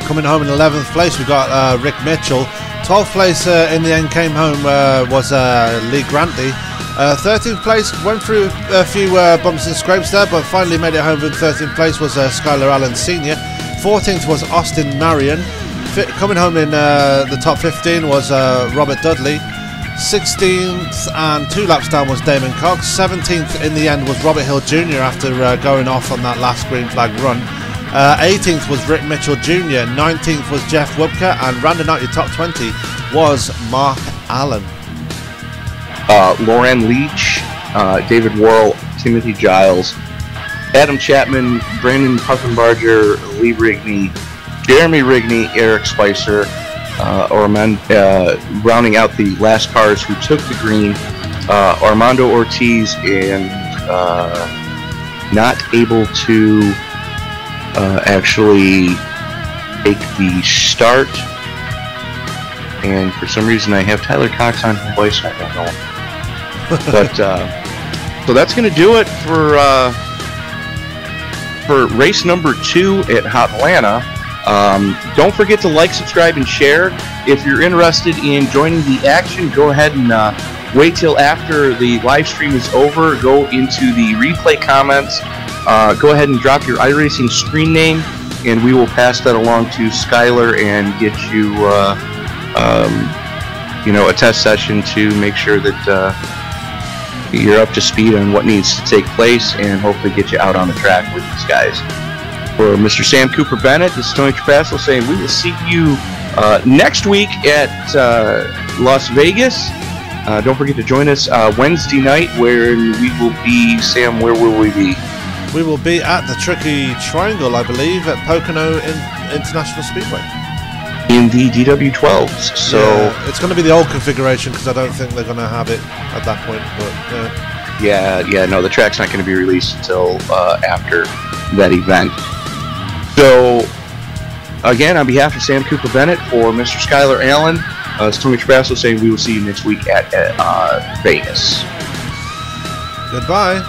Coming home in 11th place, we got Rick Mitchell. 12th place in the end came home was Lee Grantley. 13th place went through a few bumps and scrapes there, but finally made it home in 13th place was Skylar Allen Sr. 14th was Austin Marion. Coming home in the top 15 was Robert Dudley. 16th and 2 laps down was Damon Cox. 17th in the end was Robert Hill Jr. after going off on that last green flag run. 18th was Rick Mitchell Jr. 19th was Jeff Wubka, and rounding out your top 20 was Mark Allen. Lauren Leach, David Worrell, Timothy Giles, Adam Chapman, Brandon Puffenbarger, Lee Rigney, Jeremy Rigney, Eric Spicer, rounding out the last cars who took the green, Armando Ortiz, and not able to actually take the start. And for some reason I have Tyler Cox on his voice, I don't know. But so that's going to do it for race number 2 at Hotlanta. Don't forget to like, subscribe, and share. If you're interested in joining the action, go ahead and wait till after the live stream is over. Go into the replay comments. Go ahead and drop your iRacing screen name, and we will pass that along to Skylar and get you, a test session to make sure that you're up to speed on what needs to take place, and hopefully get you out on the track with these guys. For Mr. Sam Cooper Bennett, this is Tony Trapasso saying we will see you next week at Las Vegas. Don't forget to join us Wednesday night, where we will be. Sam, where will we be? We will be at the Tricky Triangle, I believe, at Pocono International Speedway. In the DW12s. So yeah, it's going to be the old configuration because I don't think they're going to have it at that point. But no, the track's not going to be released until after that event. So, again, on behalf of Sam Cooper Bennett, for Mr. Skylar Allen, it's Tony Trapasso saying we will see you next week at Vegas. Goodbye.